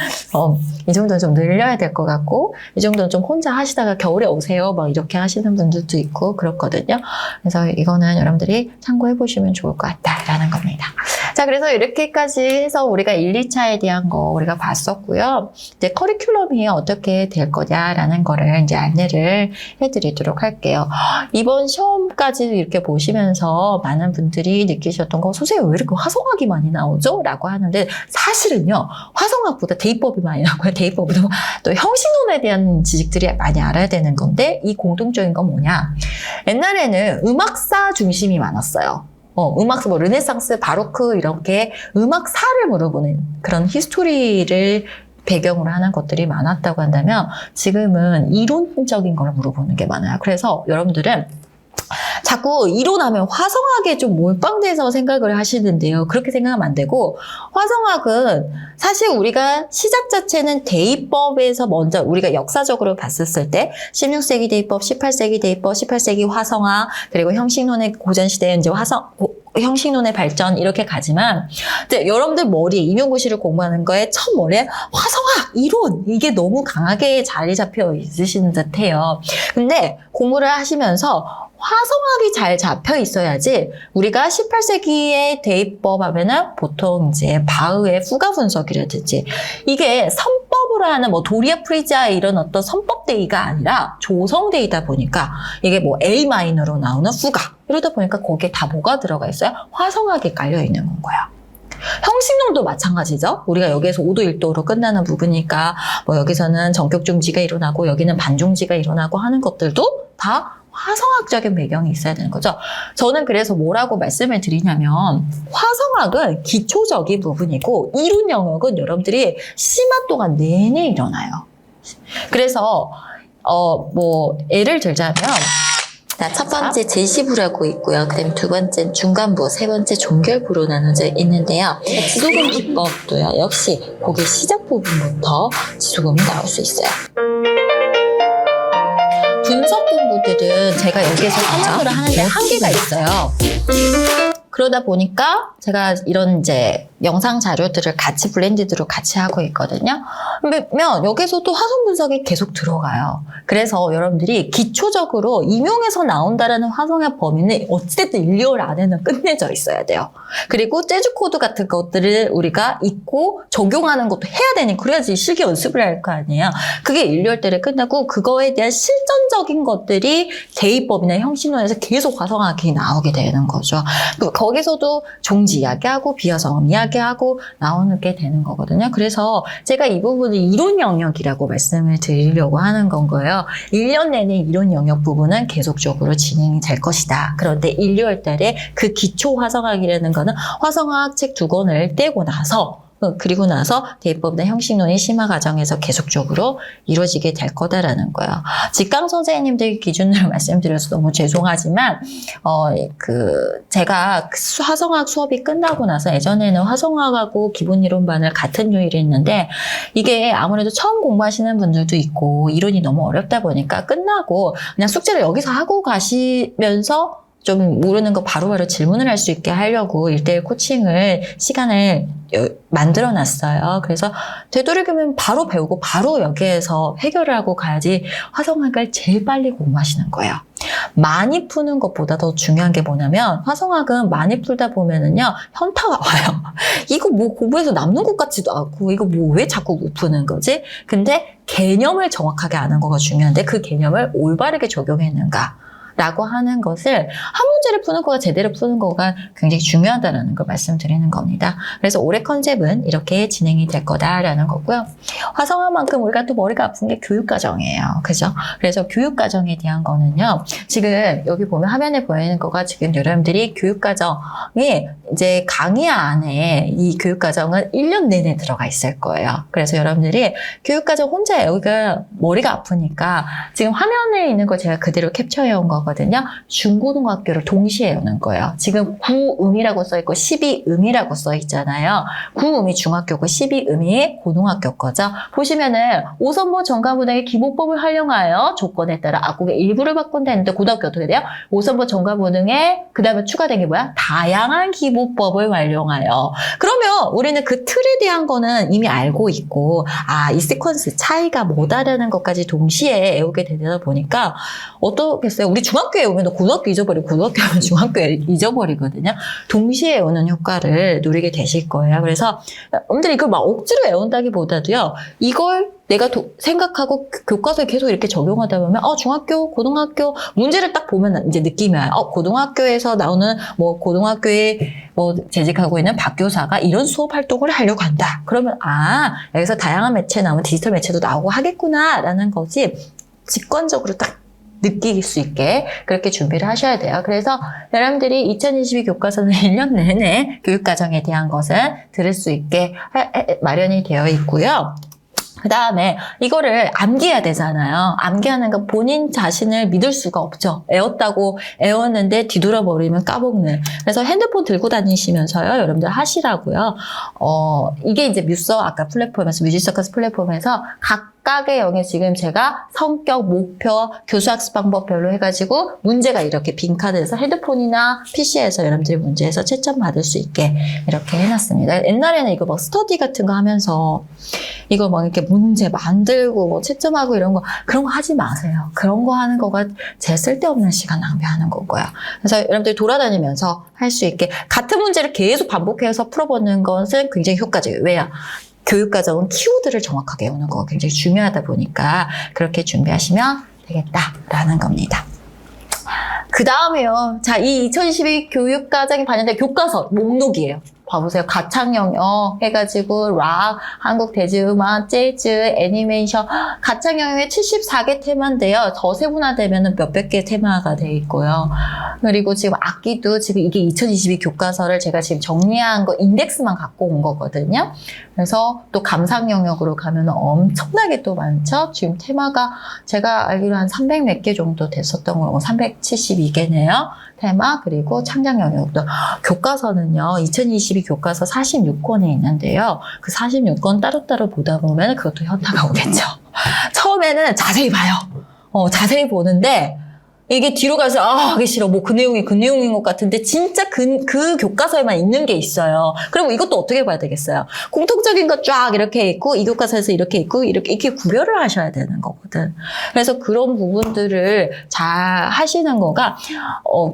이 정도는 좀 늘려야 될 것 같고, 이 정도는 좀 혼자 하시다가 겨울에 오세요 이렇게 하시는 분들도 있고 그렇거든요. 그래서 이거는 여러분들이 참고해 보시면 좋을 것 같다라는 겁니다. 자, 그래서 이렇게까지 해서 우리가 1, 2차에 대한 거 우리가 봤었고요. 이제 커리큘럼이 어떻게 될 거냐라는 거를 이제 안내를 해드리도록 할게요. 이번 시험까지 이렇게 보시면서 많은 분들이 느끼셨던 거, 선생님 왜 이렇게 화성학이 많이 나오죠? 라고 하는데, 사실은요, 화성학보다 대입법이 많이 나오고요. 대입법보다 또 형식론에 대한 지식들이 많이 알아야 되는 건데, 이 공통적인 건 뭐냐? 옛날에는 음악사 중심이 많았어요. 음악사, 르네상스, 바로크, 이렇게 음악사를 물어보는 그런 히스토리를 배경으로 하는 것들이 많았다고 한다면, 지금은 이론적인 걸 물어보는 게 많아요. 그래서 여러분들은 자꾸 이론하면 화성학에 좀 몰빵돼서 생각을 하시는데요. 그렇게 생각하면 안 되고, 화성학은 사실 우리가 시작 자체는 대입법에서 먼저 우리가 역사적으로 봤었을 때 16세기 대입법, 18세기 대입법, 18세기 화성학, 그리고 형식론의 고전시대에 이제 형식론의 발전 이렇게 가지만, 이제 여러분들 머리에 임용고시를 공부하는 거에 첫 머리에 화성학, 이론 이게 너무 강하게 자리 잡혀 있으시는 듯해요. 근데 공부를 하시면서 화성학이 잘 잡혀 있어야지, 우리가 18세기에 대입법 하면은 보통 이제 바흐의 후가 분석이라든지, 이게 선법으로 하는 도리아 프리지아 이런 어떤 선법 대의가 아니라 조성 대의다 보니까 이게 A 마이너로 나오는 후가, 이러다 보니까 거기에 다 뭐가 들어가 있어요? 화성학이 깔려 있는 건 거예요. 형식론도 마찬가지죠. 우리가 여기에서 5도 1도로 끝나는 부분이니까 여기서는 전격 중지가 일어나고 여기는 반중지가 일어나고 하는 것들도 다 화성학적인 배경이 있어야 되는 거죠. 저는 그래서 뭐라고 말씀을 드리냐면, 화성학은 기초적인 부분이고 이론 영역은 여러분들이 시간 동안 내내 일어나요. 그래서 예를 들자면, 첫 번째 제시부라고 있고요. 그다음에 두 번째 중간부, 세 번째 종결부로 나눠져 있는데요. 지소금 기법도요. 역시 거기 시작 부분부터 지소금이 나올 수 있어요. 분석 공부들은 제가 여기에서 설명을 하는데 한계가 있어요. 그러다 보니까 제가 이런 이제 영상 자료들을 같이 블렌디드로 같이 하고 있거든요. 그러면 여기서도 화성 분석이 계속 들어가요. 그래서 여러분들이 기초적으로 임용에서 나온다라는 화성의 범위는 어찌됐든 1, 2월 안에는 끝내져 있어야 돼요. 그리고 재즈 코드 같은 것들을 우리가 읽고 적용하는 것도 해야 되니, 그래야지 실기 연습을 할 거 아니에요. 그게 1, 2월 때를 끝나고 그거에 대한 실전적인 것들이 대입법이나 형식론에서 계속 화성학이 나오게 되는 거죠. 거기서도 종지 이야기하고 비어성 이야기하고 나오는 게 되는 거거든요. 그래서 제가 이 부분을 이론 영역이라고 말씀을 드리려고 하는 건 거예요. 1년 내내 이론 영역 부분은 계속적으로 진행이 될 것이다. 그런데 1, 2월 달에 그 기초 화성학이라는 거는 화성학 책 2권을 떼고 나서 그리고 나서 대입법이나 형식론이 심화 과정에서 계속적으로 이루어지게 될 거다라는 거예요. 직강 선생님들 기준으로 말씀드려서 너무 죄송하지만 제가 화성학 수업이 끝나고 나서 예전에는 화성학하고 기본이론반을 같은 요일에 했는데 이게 아무래도 처음 공부하시는 분들도 있고 이론이 너무 어렵다 보니까 끝나고 그냥 숙제를 여기서 하고 가시면서 좀 모르는 거 바로바로 질문을 할 수 있게 하려고 1:1 코칭을 시간을 만들어 놨어요. 그래서 되도록이면 바로 배우고 바로 여기에서 해결을 하고 가야지 화성학을 제일 빨리 공부하시는 거예요. 많이 푸는 것보다 더 중요한 게 뭐냐면 화성학은 많이 풀다 보면은요 현타가 와요. 이거 뭐 공부해서 남는 것 같지도 않고 이거 뭐 왜 자꾸 못 푸는 거지? 근데 개념을 정확하게 아는 거가 중요한데 그 개념을 올바르게 적용했는가? 라고 하는 것을 한 문제를 푸는 거가 제대로 푸는 거가 굉장히 중요하다는 걸 말씀드리는 겁니다. 그래서 올해 컨셉은 이렇게 진행이 될 거다라는 거고요. 화성학만큼 우리가 또 머리가 아픈 게 교육과정이에요. 그죠? 그래서 교육과정에 대한 거는요. 지금 여기 보면 화면에 보이는 거가 지금 여러분들이 교육과정이 이제 강의 안에 이 교육과정은 1년 내내 들어가 있을 거예요. 그래서 여러분들이 교육과정 혼자 여기가 머리가 아프니까 지금 화면에 있는 거 제가 그대로 캡처해 온 거 거든요. 중고등학교를 동시에 여는 거예요. 지금 9음이라고 써있고 12음이라고 써있잖아요. 9음이 중학교고 12음이 고등학교 거죠. 보시면은 5선보 전과분야의 기본법을 활용하여 조건에 따라 악국의 일부를 바꾼다 했는데 고등학교 어떻게 돼요? 5선보 전과분야에 그 다음에 추가된 게 뭐야? 다양한 기본법을 활용하여. 그러면 우리는 그 틀에 대한 거는 이미 알고 있고 이 시퀀스 차이가 뭐다라는 것까지 동시에 외우게 되다 보니까 어떻겠어요? 우리 중학교에 오면 고등학교 잊어버리고 고등학교에 오면 중학교에 잊어버리거든요. 동시에 외우는 효과를 누리게 되실 거예요. 그래서 여러분들이 이걸 막 억지로 외운다기보다도요. 이걸 내가 생각하고 교과서에 계속 이렇게 적용하다 보면 중학교, 고등학교 문제를 딱 보면 이제 느낌이 와요. 고등학교에서 나오는 고등학교에 재직하고 있는 박교사가 이런 수업 활동을 하려고 한다. 그러면 여기서 다양한 매체 나오면 디지털 매체도 나오고 하겠구나라는 것이 직관적으로 딱 느낄 수 있게 그렇게 준비를 하셔야 돼요. 그래서 여러분들이 2022 교과서는 1년 내내 교육과정에 대한 것을 들을 수 있게 마련이 되어 있고요. 그 다음에 이거를 암기해야 되잖아요. 암기하는 건 본인 자신을 믿을 수가 없죠. 애웠는데 뒤돌아버리면 까먹는. 그래서 핸드폰 들고 다니시면서요. 여러분들 하시라고요. 이게 이제 아까 플랫폼에서, 뮤직서커스 플랫폼에서 각각의 영역 지금 제가 성격, 목표, 교수 학습 방법별로 해가지고 문제가 이렇게 빈칸에서 핸드폰이나 PC에서 여러분들이 문제에서 채점 받을 수 있게 이렇게 해놨습니다. 옛날에는 이거 스터디 같은 거 하면서 이거 이렇게 문제 만들고 채점하고 이런 거 그런 거 하지 마세요. 그런 거 하는 거가 제일 쓸데없는 시간 낭비하는 거고요. 그래서 여러분들이 돌아다니면서 할 수 있게 같은 문제를 계속 반복해서 풀어보는 것은 굉장히 효과적이에요. 왜요? 교육과정은 키워드를 정확하게 외우는 거가 굉장히 중요하다 보니까 그렇게 준비하시면 되겠다라는 겁니다. 그 다음에요. 자, 이 2022 교육과정이 반영된 교과서 목록이에요. 봐보세요. 가창 영역 해가지고 락, 한국 대중음악, 재즈, 애니메이션 가창 영역에 74개 테마인데요. 더 세분화되면 몇백 개 테마가 돼 있고요. 그리고 지금 악기도 지금 이게 2022 교과서를 제가 지금 정리한 거 인덱스만 갖고 온 거거든요. 그래서 또 감상 영역으로 가면 엄청나게 또 많죠. 지금 테마가 제가 알기로 한 300 몇 개 정도 됐었던 거 372개네요. 테마 그리고 창작 영역도 교과서는요. 2022 교과서 46권에 있는데요. 그 46권 따로따로 보다 보면 그것도 현타가 오겠죠. 처음에는 자세히 봐요. 자세히 보는데 이게 뒤로 가서 하기 싫어. 그 내용인 것 같은데 진짜 그 교과서에만 있는 게 있어요. 그럼 이것도 어떻게 봐야 되겠어요? 공통적인 거 쫙 이렇게 있고 이 교과서에서 이렇게 있고 이렇게 구별을 하셔야 되는 거거든. 그래서 그런 부분들을 잘 하시는 거가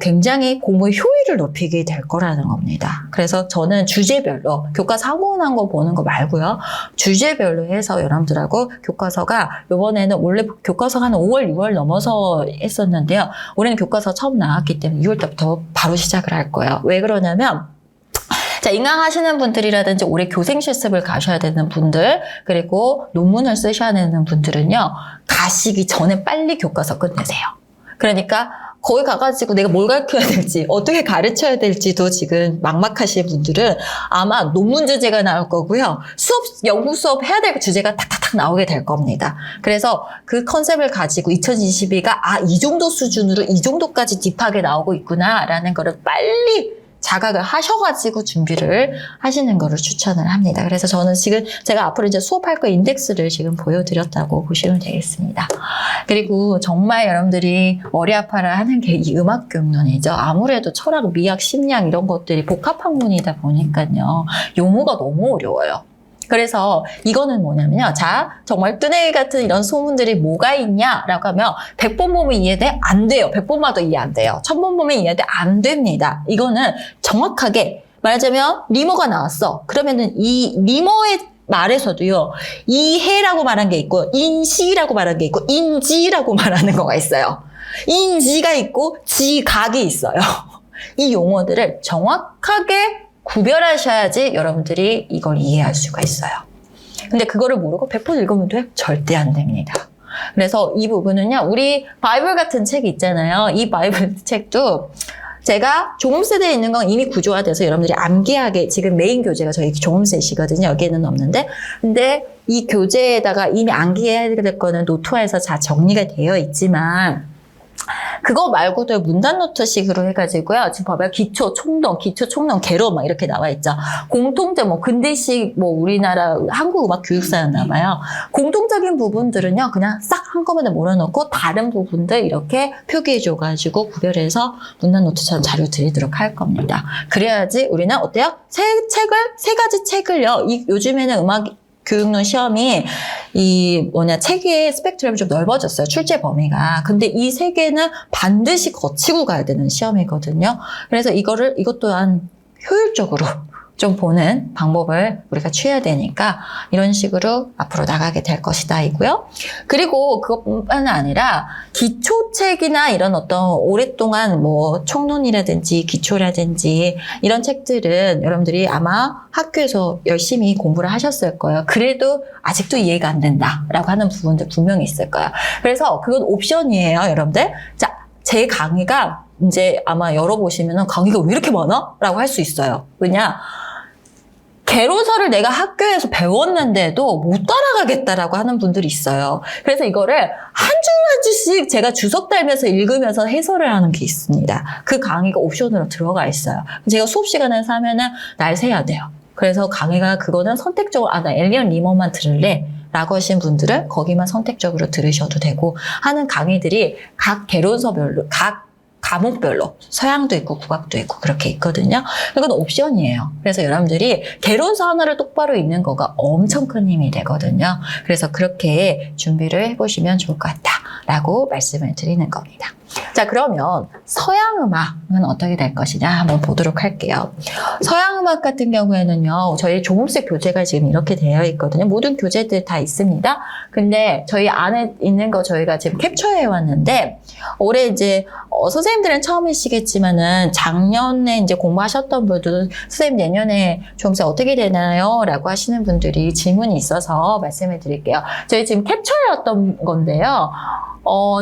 굉장히 공부의 효율을 높이게 될 거라는 겁니다. 그래서 저는 주제별로 교과서 한 권 한 권 보는 거 말고요. 주제별로 해서 여러분들하고 교과서가 이번에는 원래 교과서가 한 5월, 6월 넘어서 했었는데요. 올해는 교과서 처음 나왔기 때문에 6월 때부터 바로 시작을 할 거예요. 왜 그러냐면 자, 인강하시는 분들이라든지 올해 교생 실습을 가셔야 되는 분들 그리고 논문을 쓰셔야 되는 분들은요. 가시기 전에 빨리 교과서 끝내세요. 그러니까 거기 가가지고 내가 뭘 가르쳐야 될지, 어떻게 가르쳐야 될지도 지금 막막하신 분들은 아마 논문 주제가 나올 거고요. 연구 수업 해야 될 주제가 탁탁탁 나오게 될 겁니다. 그래서 그 컨셉을 가지고 2022가 이 정도 수준으로 이 정도까지 딥하게 나오고 있구나라는 거를 빨리 자각을 하셔가지고 준비를 하시는 거를 추천을 합니다. 그래서 저는 지금 제가 앞으로 이제 수업할 거 인덱스를 지금 보여드렸다고 보시면 되겠습니다. 그리고 정말 여러분들이 머리 아파라 하는 게 이 음악교육론이죠. 아무래도 철학, 미학, 심리학 이런 것들이 복합학문이다 보니까요. 용어가 너무 어려워요. 그래서 이거는 뭐냐면요. 자, 정말 뜨내기 같은 이런 소문들이 뭐가 있냐라고 하면 100번 보면 이해돼? 안 돼요. 100번 봐도 이해 안 돼요. 1000번 보면 이해돼? 안 됩니다. 이거는 정확하게 말하자면 리모가 나왔어. 그러면은 이 리모의 말에서도요. 이해라고 말한 게 있고 인시라고 말한 게 있고 인지라고 말하는 거가 있어요. 인지가 있고 지각이 있어요. 이 용어들을 정확하게 구별하셔야지 여러분들이 이걸 이해할 수가 있어요. 근데 그거를 모르고 100번 읽으면 돼요? 절대 안 됩니다. 그래서 이 부분은요, 우리 바이블 같은 책이 있잖아요. 이 바이블 책도 제가 종음세대에 있는 건 이미 구조화돼서 여러분들이 암기하게, 지금 메인 교재가 저희 종음셋이거든요. 여기에는 없는데. 근데 이 교재에다가 이미 암기해야 될 거는 노트화해서 다 정리가 되어 있지만, 그거 말고도 문단노트식으로 해가지고요. 지금 봐봐요. 기초, 총동, 개론 막 이렇게 나와 있죠. 공통점, 근대식, 우리나라 한국음악교육사였나 봐요. 공통적인 부분들은요. 그냥 싹 한꺼번에 몰아넣고 다른 부분들 이렇게 표기해줘가지고 구별해서 문단노트처럼 자료 드리도록 할 겁니다. 그래야지 우리는 어때요? 세 가지 책을요. 요즘에는 교육론 시험이 책의 스펙트럼이 좀 넓어졌어요. 출제 범위가. 근데 이 세 개는 반드시 거치고 가야 되는 시험이거든요. 그래서 이것 또한 효율적으로 좀 보는 방법을 우리가 취해야 되니까 이런 식으로 앞으로 나가게 될 것이다 이고요. 그리고 그것뿐만 아니라 기초책이나 이런 어떤 오랫동안 총론이라든지 기초라든지 이런 책들은 여러분들이 아마 학교에서 열심히 공부를 하셨을 거예요. 그래도 아직도 이해가 안 된다라고 하는 부분들 분명히 있을 거예요. 그래서 그건 옵션이에요, 여러분들. 자, 제 강의가 이제 아마 열어보시면은 강의가 왜 이렇게 많아? 라고 할 수 있어요. 왜냐? 개론서를 내가 학교에서 배웠는데도 못 따라가겠다라고 하는 분들이 있어요. 그래서 이거를 한 줄 한 줄씩 제가 주석 달면서 읽으면서 해설을 하는 게 있습니다. 그 강의가 옵션으로 들어가 있어요. 제가 수업 시간에서 하면은 날 새야 돼요. 그래서 강의가 그거는 선택적으로 나 엘리언 리머만 들을래 라고 하신 분들은 거기만 선택적으로 들으셔도 되고 하는 강의들이 각 개론서별로 각 과목별로 서양도 있고 국악도 있고 그렇게 있거든요. 이건 옵션이에요. 그래서 여러분들이 개론서 하나를 똑바로 읽는 거가 엄청 큰 힘이 되거든요. 그래서 그렇게 준비를 해보시면 좋을 것 같다라고 말씀을 드리는 겁니다. 자, 그러면 서양음악은 어떻게 될 것이냐 한번 보도록 할게요. 서양음악 같은 경우에는요, 저희 종음색 교재가 지금 이렇게 되어 있거든요. 모든 교재들 다 있습니다. 근데 저희 안에 있는 거 저희가 지금 캡처해 왔는데, 올해 이제, 선생님들은 처음이시겠지만은 작년에 이제 공부하셨던 분들은 선생님 내년에 종음색 어떻게 되나요? 라고 하시는 분들이 질문이 있어서 말씀을 드릴게요. 저희 지금 캡처해 왔던 건데요.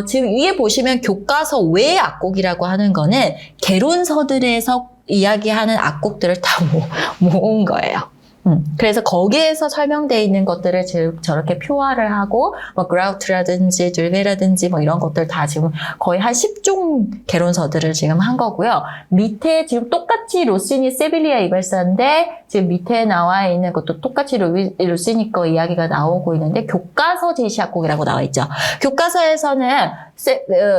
지금 위에 보시면 교과서 외의 악곡이라고 하는 거는 개론서들에서 이야기하는 악곡들을 다 모은 거예요. 그래서 거기에서 설명되어 있는 것들을 지금 저렇게 표화를 하고, 그라우트라든지, 들베라든지, 이런 것들 다 지금 거의 한 10종 개론서들을 지금 한 거고요. 밑에 지금 똑같이 로시니 세빌리아 이발사인데, 지금 밑에 나와 있는 것도 똑같이 로시니 거 이야기가 나오고 있는데, 교과서 제시악곡이라고 나와 있죠. 교과서에서는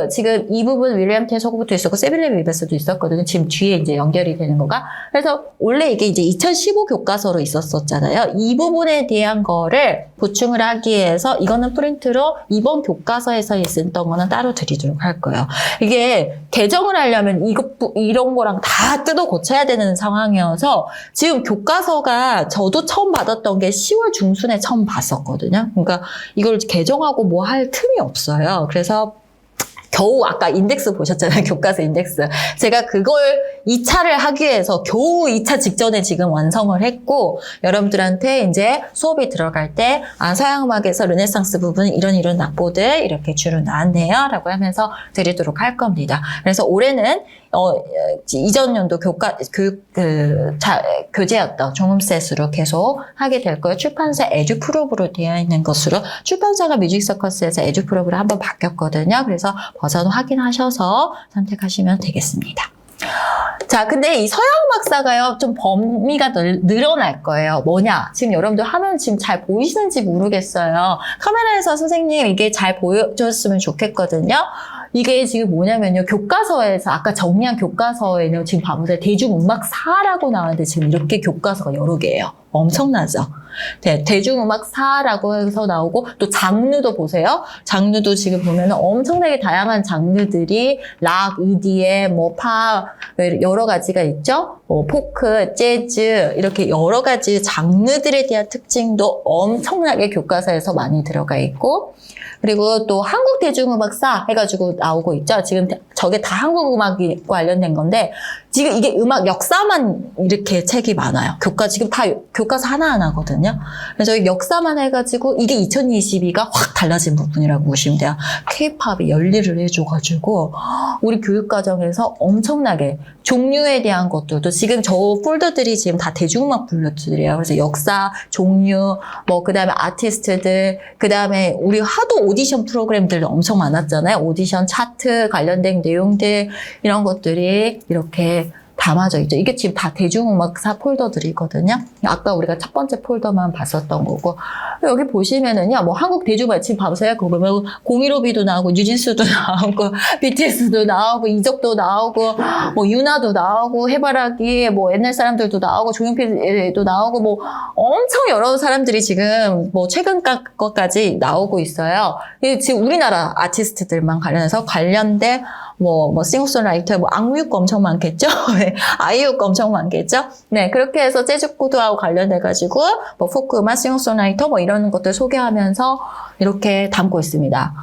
지금 이 부분 윌리엄 테서고부터 있었고, 세빌리아 이발사도 있었거든요. 지금 뒤에 이제 연결이 되는 거가. 그래서 원래 이게 이제 2015 교과서로 있었잖아요. 이 부분에 대한 거를 보충을 하기 위해서 이거는 프린트로 이번 교과서에서 있었던 거는 따로 드리도록 할 거예요. 이게 개정을 하려면 이런 거랑 다 뜯어 고쳐야 되는 상황이어서 지금 교과서가 저도 처음 받았던 게 10월 중순에 처음 봤었거든요. 그러니까 이걸 개정하고 뭐 할 틈이 없어요. 그래서 겨우 아까 인덱스 보셨잖아요. 교과서 인덱스. 제가 그걸 이제 2차를 하기 위해서 겨우 2차 직전에 지금 완성을 했고 여러분들한테 이제 수업이 들어갈 때 서양음악에서 르네상스 부분 이런 낙보들 이렇게 주로 나왔네요 라고 하면서 드리도록 할 겁니다. 그래서 올해는 이전 연도 교재였던 종합셋으로 계속 하게 될 거예요. 출판사 에듀프롭으로 되어 있는 것으로 출판사가 뮤직서커스에서 에듀프롭으로 한번 바뀌었거든요. 그래서 버전 확인하셔서 선택하시면 되겠습니다. 자, 근데 이 서양음악사가요, 좀 범위가 늘어날 거예요. 뭐냐? 지금 여러분들 화면 지금 잘 보이시는지 모르겠어요. 카메라에서 선생님 이게 잘 보여줬으면 좋겠거든요. 이게 지금 뭐냐면요. 교과서에서, 아까 정리한 교과서에는 지금 봐보세요. 대중음악사라고 나왔는데 지금 이렇게 교과서가 여러 개예요. 엄청나죠? 네, 대중음악사라고 해서 나오고 또 장르도 보세요. 장르도 지금 보면 엄청나게 다양한 장르들이 락, EDM, 팝 여러 가지가 있죠. 포크, 재즈 이렇게 여러 가지 장르들에 대한 특징도 엄청나게 교과서에서 많이 들어가 있고 그리고 또 한국 대중음악사 해가지고 나오고 있죠. 지금 저게 다 한국 음악이 관련된 건데 지금 이게 음악 역사만 이렇게 책이 많아요. 지금 다 교과서 하나하나거든요. 그래서 역사만 해가지고 이게 2022가 확 달라진 부분이라고 보시면 돼요. K-팝이 열일을 해줘가지고 우리 교육과정에서 엄청나게 종류에 대한 것들도 지금 저 폴더들이 지금 다 대중음악 폴더들이에요. 그래서 역사, 종류, 그 다음에 아티스트들, 그 다음에 우리 하도 오디션 프로그램들 엄청 많았잖아요. 오디션 차트 관련된 내용들 이런 것들이 이렇게 담아져 있죠. 이게 지금 다 대중음악사 폴더들이거든요. 아까 우리가 첫 번째 폴더만 봤었던 거고 여기 보시면은요. 한국 대중음악 지금 봐보세요. 그거 보면 015B도 나오고 뉴진스도 나오고 BTS도 나오고 이적도 나오고 유나도 나오고 해바라기 옛날 사람들도 나오고 조용필도 나오고 엄청 여러 사람들이 지금 최근 것까지 나오고 있어요. 지금 우리나라 아티스트들만 관련된 싱어송라이터, 악뮤 거 엄청 많겠죠? 아이유 거 엄청 많겠죠? 네, 그렇게 해서 재즈 코드하고 관련돼가지고, 포크 음악, 싱어송라이터, 이런 것들 소개하면서 이렇게 담고 있습니다.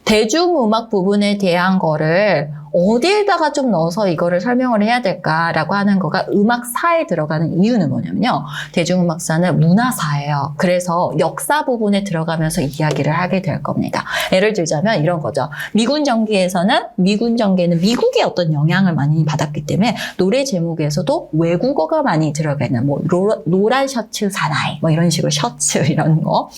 대중음악 부분에 대한 거를 어디에다가 좀 넣어서 이거를 설명을 해야 될까라고 하는 거가 음악사에 들어가는 이유는 뭐냐면요. 대중음악사는 문화사예요. 그래서 역사 부분에 들어가면서 이야기를 하게 될 겁니다. 예를 들자면 이런 거죠. 미군 전기에는 미국의 어떤 영향을 많이 받았기 때문에 노래 제목에서도 외국어가 많이 들어가 있는 노란 셔츠 사나이 이런 식으로 셔츠 이런 거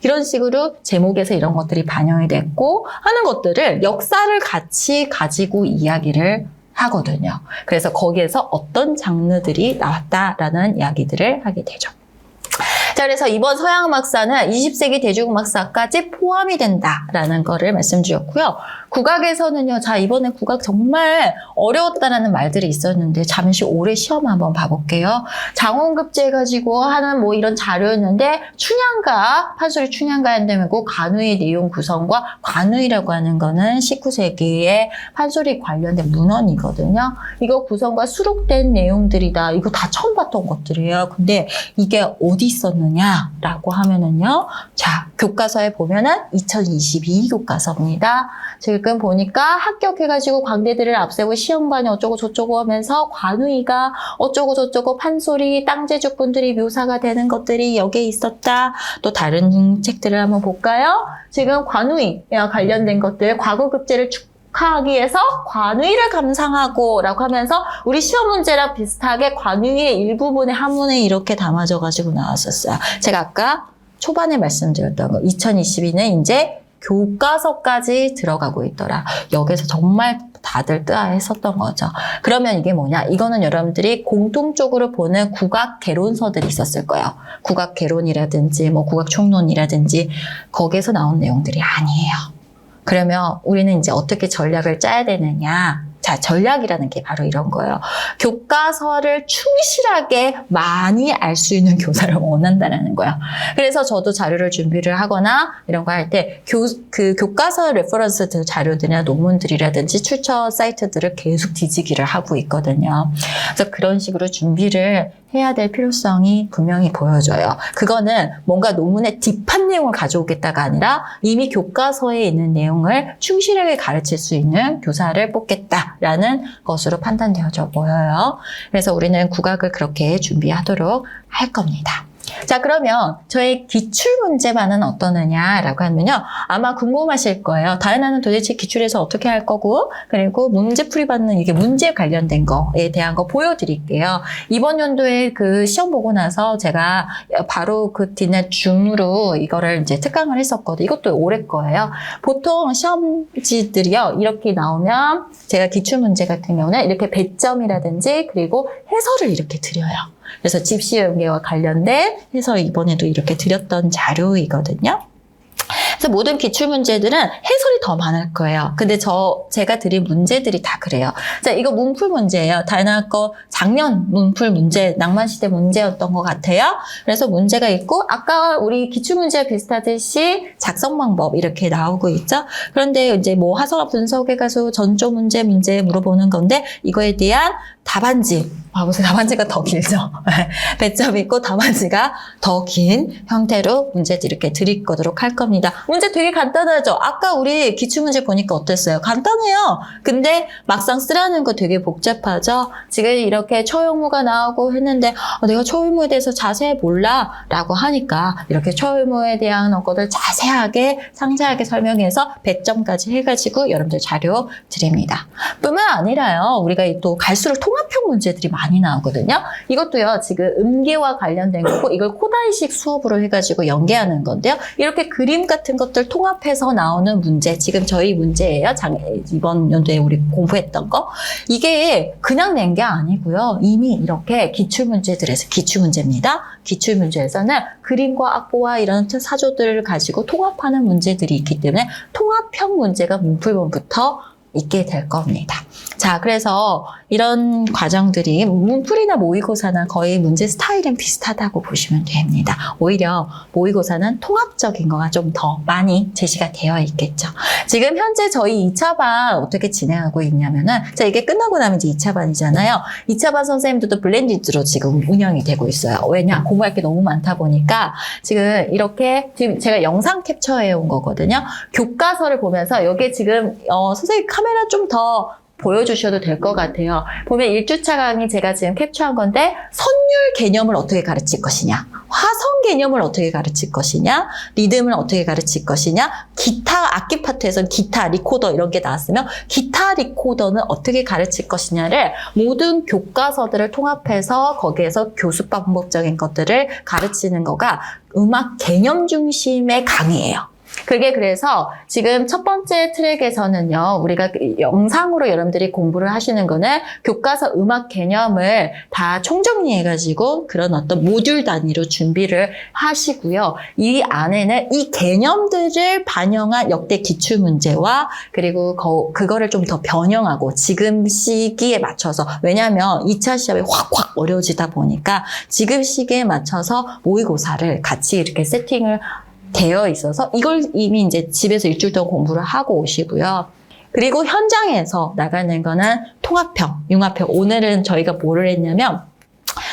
이런 식으로 제목에서 이런 것들이 반영이 됐고 하는 것들을 역사를 같이 가지고 이야기를 하거든요. 그래서 거기에서 어떤 장르들이 나왔다라는 이야기들을 하게 되죠. 자, 그래서 이번 서양음악사는 20세기 대중음악사까지 포함이 된다라는 거를 말씀드렸고요. 국악에서는요, 자, 이번에 국악 정말 어려웠다라는 말들이 있었는데, 잠시 올해 시험 한번 봐볼게요. 장원급제 해가지고 하는 이런 자료였는데, 판소리 춘향가인데고 관우의 내용 구성과 관우이라고 하는 거는 19세기의 판소리 관련된 문헌이거든요. 이거 구성과 수록된 내용들이다. 이거 다 처음 봤던 것들이에요. 근데 이게 어디 있었느냐라고 하면은요, 자, 교과서에 보면은 2022 교과서입니다. 지금 보니까 합격해가지고 광대들을 앞세고 시험관이 어쩌고 저쩌고 하면서 관우이가 어쩌고 저쩌고 판소리 땅제주꾼들이 묘사가 되는 것들이 여기에 있었다. 또 다른 책들을 한번 볼까요? 지금 관우이와 관련된 것들, 과거급제를 축하하기 위해서 관우이를 감상하고 라고 하면서 우리 시험 문제랑 비슷하게 관우이의 일부분의 한문에 이렇게 담아져가지고 나왔었어요. 제가 아까 초반에 말씀드렸던 거 2022는 이제 교과서까지 들어가고 있더라. 여기서 정말 다들 뜨아했었던 거죠. 그러면 이게 뭐냐? 이거는 여러분들이 공통적으로 보는 국악 개론서들이 있었을 거예요. 국악 개론이라든지 국악 총론이라든지 거기에서 나온 내용들이 아니에요. 그러면 우리는 이제 어떻게 전략을 짜야 되느냐? 자, 전략이라는 게 바로 이런 거예요. 교과서를 충실하게 많이 알 수 있는 교사를 원한다는 거예요. 그래서 저도 자료를 준비를 하거나 이런 거 할 때 교과서 레퍼런스 자료들이나 논문들이라든지 출처 사이트들을 계속 뒤지기를 하고 있거든요. 그래서 그런 식으로 준비를 해야 될 필요성이 분명히 보여져요. 그거는 뭔가 논문의 딥한 내용을 가져오겠다가 아니라 이미 교과서에 있는 내용을 충실하게 가르칠 수 있는 교사를 뽑겠다라는 것으로 판단되어져 보여요. 그래서 우리는 국악을 그렇게 준비하도록 할 겁니다. 자, 그러면 저의 기출문제반은 어떠느냐라고 하면요. 아마 궁금하실 거예요. 다이나는 도대체 기출에서 어떻게 할 거고, 그리고 문제풀이반은 이게 문제 관련된 거에 대한 거 보여드릴게요. 이번 연도에 그 시험 보고 나서 제가 바로 그 뒤날 줌으로 이거를 이제 특강을 했었거든요. 이것도 올해 거예요. 보통 시험지들이요. 이렇게 나오면 제가 기출문제 같은 경우는 이렇게 배점이라든지 그리고 해설을 이렇게 드려요. 그래서 집시 연계와 관련된 해서 이번에도 이렇게 드렸던 자료이거든요. 그래서 모든 기출문제들은 해설이 더 많을 거예요. 근데 제가 드린 문제들이 다 그래요. 자, 이거 문풀 문제예요. 다이나 거 작년 문풀 문제, 낭만시대 문제였던 것 같아요. 그래서 문제가 있고, 아까 우리 기출문제와 비슷하듯이 작성 방법 이렇게 나오고 있죠. 그런데 이제 뭐 화성학 분석에 가서 전조 문제 물어보는 건데, 이거에 대한 답안지, 무슨 답안지가 더 길죠. 배점이 있고 답안지가 더 긴 형태로 문제들 이렇게 드리도록 할 겁니다. 문제 되게 간단하죠? 아까 우리 기출문제 보니까 어땠어요? 간단해요. 근데 막상 쓰라는 거 되게 복잡하죠? 지금 이렇게 초용무가 나오고 했는데 내가 초용무에 대해서 자세히 몰라 라고 하니까 이렇게 초용무에 대한 것들 자세하게 상세하게 설명해서 배점까지 해가지고 여러분들 자료 드립니다. 뿐만 아니라요. 우리가 또 갈수록 통합형 문제들이 많이 나오거든요. 이것도요. 지금 음계와 관련된 거고 이걸 코다이식 수업으로 해가지고 연계하는 건데요. 이렇게 그림 같은 것들 통합해서 나오는 문제, 지금 저희 문제예요. 이번 연도에 우리 공부했던 거. 이게 그냥 낸 게 아니고요. 이미 이렇게 기출문제들에서, 기출문제입니다. 기출문제에서는 그림과 악보와 이런 사조들을 가지고 통합하는 문제들이 있기 때문에 통합형 문제가 문풀본부터 있게 될 겁니다. 자, 그래서 이런 과정들이 문풀이나 모의고사나 거의 문제 스타일은 비슷하다고 보시면 됩니다. 오히려 모의고사는 통합적인 거가 좀 더 많이 제시가 되어 있겠죠. 지금 현재 저희 2차반 어떻게 진행하고 있냐면은, 자, 이게 끝나고 나면 이제 2차반이잖아요. 2차반 선생님들도 블렌디드로 지금 운영이 되고 있어요. 왜냐? 공부할 게 너무 많다 보니까 지금 이렇게 지금 제가 영상 캡처해 온 거거든요. 교과서를 보면서 여기에 지금 선생님 카메라 좀 더 보여주셔도 될 것 같아요. 보면 1주차 강의 제가 지금 캡처한 건데 선율 개념을 어떻게 가르칠 것이냐, 화성 개념을 어떻게 가르칠 것이냐, 리듬을 어떻게 가르칠 것이냐, 기타 악기 파트에서는 기타, 리코더 이런 게 나왔으면 기타, 리코더는 어떻게 가르칠 것이냐를 모든 교과서들을 통합해서 거기에서 교수법 방법적인 것들을 가르치는 거가 음악 개념 중심의 강의예요. 그게 그래서 지금 첫 번째 트랙에서는요, 우리가 영상으로 여러분들이 공부를 하시는 거는 교과서 음악 개념을 다 총정리해가지고 그런 어떤 모듈 단위로 준비를 하시고요. 이 안에는 이 개념들을 반영한 역대 기출문제와 그리고 그거를 좀 더 변형하고 지금 시기에 맞춰서, 왜냐하면 2차 시험이 확 어려워지다 보니까 지금 시기에 맞춰서 모의고사를 같이 이렇게 세팅을 되어 있어서 이걸 이미 이제 집에서 일주일 동안 공부를 하고 오시고요. 그리고 현장에서 나가는 거는 통합형, 융합형. 오늘은 저희가 뭐를 했냐면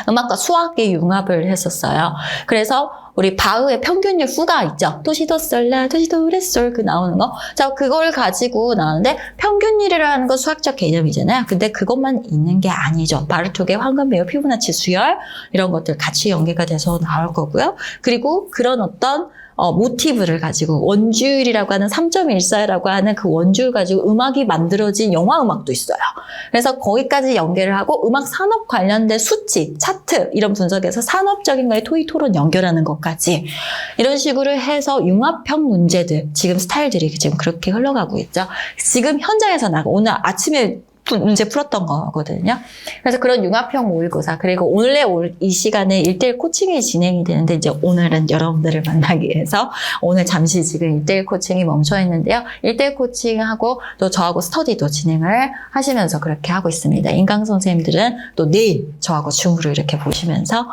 음악과 수학의 융합을 했었어요. 그래서 우리 바흐의 평균율 후가 있죠. 도시도솔라, 도시도레솔 그 나오는 거. 자, 그걸 가지고 나오는데 평균율이라는 건 수학적 개념이잖아요. 근데 그것만 있는 게 아니죠. 바르톡의 황금배우, 피부나치 수열 이런 것들 같이 연계가 돼서 나올 거고요. 그리고 그런 어떤 모티브를 가지고 원주율이라고 하는 3.14라고 하는 그 원주율 가지고 음악이 만들어진 영화 음악도 있어요. 그래서 거기까지 연계를 하고 음악 산업 관련된 수치, 차트 이런 분석에서 산업적인 거에 토의 토론 연결하는 것까지 이런 식으로 해서 융합형 문제들, 지금 스타일들이 지금 그렇게 흘러가고 있죠. 지금 현장에서 오늘 아침에 문제 풀었던 거거든요. 그래서 그런 융합형 모의고사, 그리고 원래 이 시간에 1대1 코칭이 진행이 되는데 이제 오늘은 여러분들을 만나기 위해서 오늘 잠시 지금 1대1 코칭이 멈춰 있는데요. 1대1 코칭하고 또 저하고 스터디도 진행을 하시면서 그렇게 하고 있습니다. 인강 선생님들은 또 내일 저하고 줌으로 이렇게 보시면서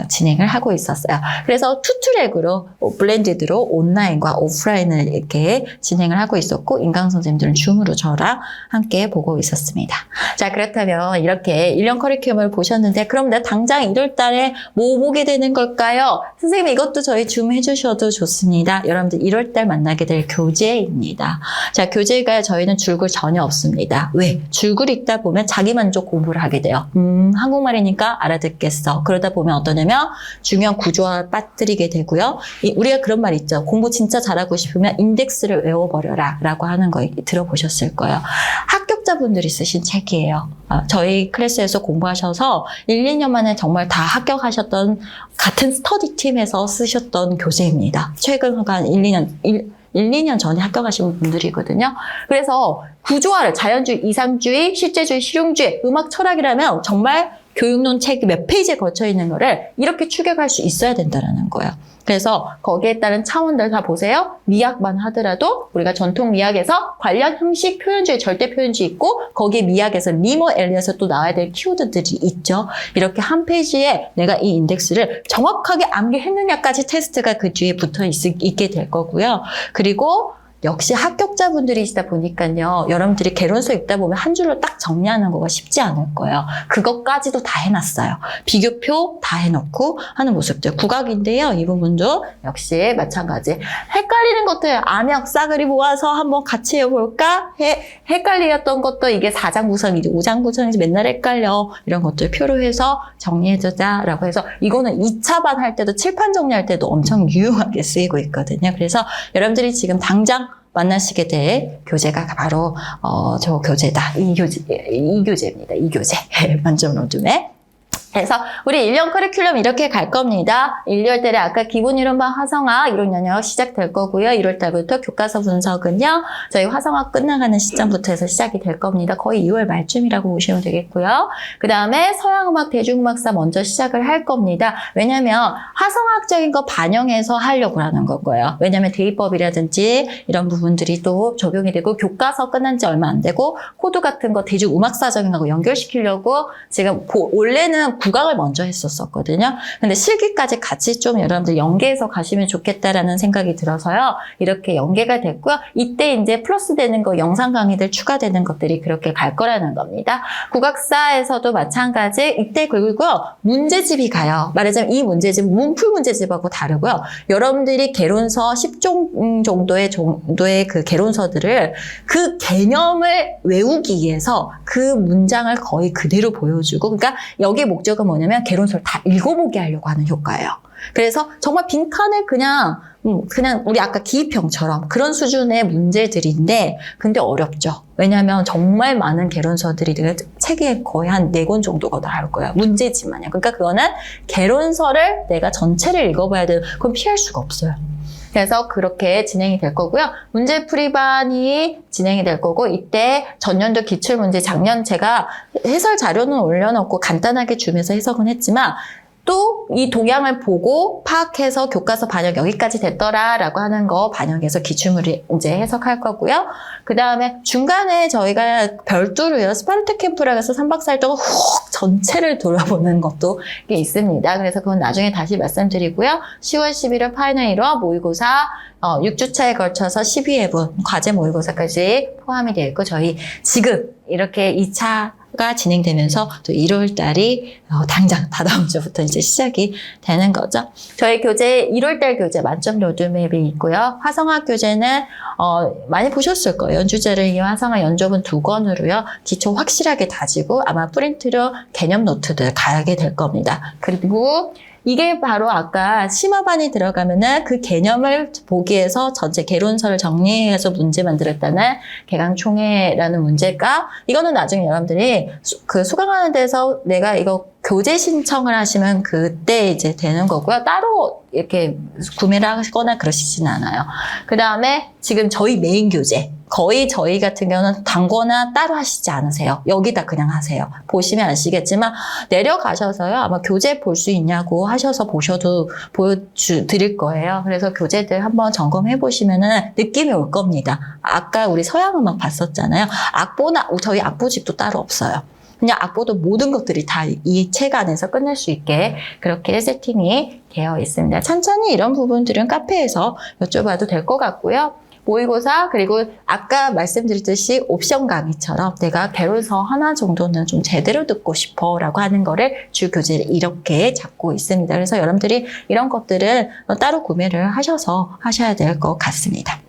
진행을 하고 있었어요. 그래서 투 트랙으로 블렌디드로 온라인과 오프라인을 이렇게 진행을 하고 있었고, 인강 선생님들은 줌으로 저랑 함께 보고 있었어요. 되겠습니다. 자, 그렇다면 이렇게 1년 커리큘럼을 보셨는데 그럼 내가 당장 1월 달에 뭐 보게 되는 걸까요? 선생님 이것도 저희 줌해 주셔도 좋습니다. 여러분들 1월 달 만나게 될 교재입니다. 자, 교재가 저희는 줄글 전혀 없습니다. 왜? 줄글 읽다 보면 자기만족 공부를 하게 돼요. 한국말이니까 알아듣겠어. 그러다 보면 어떠냐면 중요한 구조화 빠뜨리게 되고요. 우리가 그런 말 있죠. 공부 진짜 잘하고 싶으면 인덱스를 외워버려라 라고 하는 거 들어보셨을 거예요. 합격자분들이 쓰신 책이에요. 저희 클래스에서 공부하셔서 1, 2년 만에 정말 다 합격하셨던 같은 스터디 팀에서 쓰셨던 교재입니다. 최근 한 1, 2년 전에 합격하신 분들이거든요. 그래서 구조화를 자연주의, 이상주의, 실제주의, 실용주의, 음악 철학이라면 정말 교육론 책 몇 페이지에 걸쳐 있는 거를 이렇게 추격할 수 있어야 된다는 거예요. 그래서 거기에 따른 차원들 다 보세요. 미학만 하더라도 우리가 전통 미학에서 관련 형식, 표현주의, 절대 표현주의 있고 거기에 미학에서 리머 엘리엇에서 또 나와야 될 키워드들이 있죠. 이렇게 한 페이지에 내가 이 인덱스를 정확하게 암기했느냐까지 테스트가 그 뒤에 붙어 있게 될 거고요. 그리고 역시 합격자분들이시다 보니까요. 여러분들이 개론서 읽다 보면 한 줄로 딱 정리하는 거가 쉽지 않을 거예요. 그것까지도 다 해놨어요. 비교표 다 해놓고 하는 모습들. 국악인데요. 이 부분도 역시 마찬가지. 헷갈리는 것들 암역 싸그리 모아서 한번 같이 해볼까? 헷갈리었던 것도 이게 4장 구성이지 5장 구성이지 맨날 헷갈려. 이런 것들 표로 해서 정리해주자라고 해서 이거는 2차반 할 때도 칠판 정리할 때도 엄청 유용하게 쓰이고 있거든요. 그래서 여러분들이 지금 당장 만나시게 될 교재가 바로 저 교재다. 이 교재입니다. 이 교재. 만점 로드맵. 그래서 우리 1년 커리큘럼 이렇게 갈 겁니다. 1, 2월 달에 아까 기본 이론반 화성학 이론 영역 시작될 거고요. 1월 달부터 교과서 분석은요. 저희 화성학 끝나가는 시점부터 해서 시작이 될 겁니다. 거의 2월 말쯤이라고 보시면 되겠고요. 그 다음에 서양음악, 대중음악사 먼저 시작을 할 겁니다. 왜냐면 화성학적인 거 반영해서 하려고 하는 거고요. 왜냐면 대입법이라든지 이런 부분들이 또 적용이 되고 교과서 끝난 지 얼마 안 되고 코드 같은 거 대중음악사적인 거하고 연결시키려고 지금 원래는 국악을 먼저 했었거든요. 근데 실기까지 같이 좀 여러분들 연계해서 가시면 좋겠다라는 생각이 들어서요. 이렇게 연계가 됐고요. 이때 이제 플러스 되는 거 영상 강의들 추가되는 것들이 그렇게 갈 거라는 겁니다. 국악사에서도 마찬가지 이때 그리고 문제집이 가요. 말하자면 이 문제집 문풀 문제집하고 다르고요. 여러분들이 개론서 10종 정도의 그 개론서들을 그 개념을 외우기 위해서 그 문장을 거의 그대로 보여주고 그러니까 여기 목적은 뭐냐면 개론서를 다 읽어보게 하려고 하는 효과예요. 그래서 정말 빈칸을 그냥 우리 아까 기입형처럼 그런 수준의 문제들인데 근데 어렵죠. 왜냐하면 정말 많은 개론서들이 책에 거의 한 4권 정도가 나올 거예요. 문제지만요. 그러니까 그거는 개론서를 내가 전체를 읽어봐야 되는 그건 피할 수가 없어요. 그래서 그렇게 진행이 될 거고요. 문제풀이반이 진행이 될 거고 이때 전년도 기출문제 작년 제가 해설 자료는 올려놓고 간단하게 주면서 해석은 했지만 또 이 동향을 보고 파악해서 교과서 반영 여기까지 됐더라라고 하는 거 반영해서 기출문제 해석할 거고요. 그 다음에 중간에 저희가 별도로요. 스파르타 캠프라고 해서 3박 4일 동안 훅 전체를 돌아보는 것도 있습니다. 그래서 그건 나중에 다시 말씀드리고요. 10월 11월 파이널 1화 모의고사 6주차에 걸쳐서 12회분 과제 모의고사까지 포함이 되어 있고 저희 지금 이렇게 2차가 진행되면서 또 1월 달이 당장 다다음 주부터 이제 시작이 되는 거죠. 저희 교재 1월 달 교재 만점 로드맵이 있고요. 화성학 교재는 많이 보셨을 거예요. 연주자를 이용한 화성학 연조본 2권으로요. 기초 확실하게 다지고 아마 프린트로 개념 노트들 가게 될 겁니다. 그리고 이게 바로 아까 심화반이 들어가면은 그 개념을 보기 위해서 전체 개론서를 정리해서 문제 만들었다는 개강총회라는 문제가 이거는 나중에 여러분들이 수강하는 데서 내가 이거 교재 신청을 하시면 그때 이제 되는 거고요. 따로 이렇게 구매를 하거나 그러시진 않아요. 그 다음에 지금 저희 메인 교재 거의 저희 같은 경우는 단거나 따로 하시지 않으세요. 여기다 그냥 하세요. 보시면 아시겠지만 내려가셔서요. 아마 교재 볼 수 있냐고 하셔서 보셔도 보여드릴 거예요. 그래서 교재들 한번 점검해 보시면은 느낌이 올 겁니다. 아까 우리 서양음악 봤었잖아요. 악보나 저희 악보집도 따로 없어요. 그냥 악보도 모든 것들이 다 이 책 안에서 끝낼 수 있게 그렇게 세팅이 되어 있습니다. 천천히 이런 부분들은 카페에서 여쭤봐도 될 것 같고요. 모의고사 그리고 아까 말씀드렸듯이 옵션 강의처럼 내가 개론서 하나 정도는 좀 제대로 듣고 싶어 라고 하는 거를 주 교재를 이렇게 잡고 있습니다. 그래서 여러분들이 이런 것들은 따로 구매를 하셔서 하셔야 될 것 같습니다.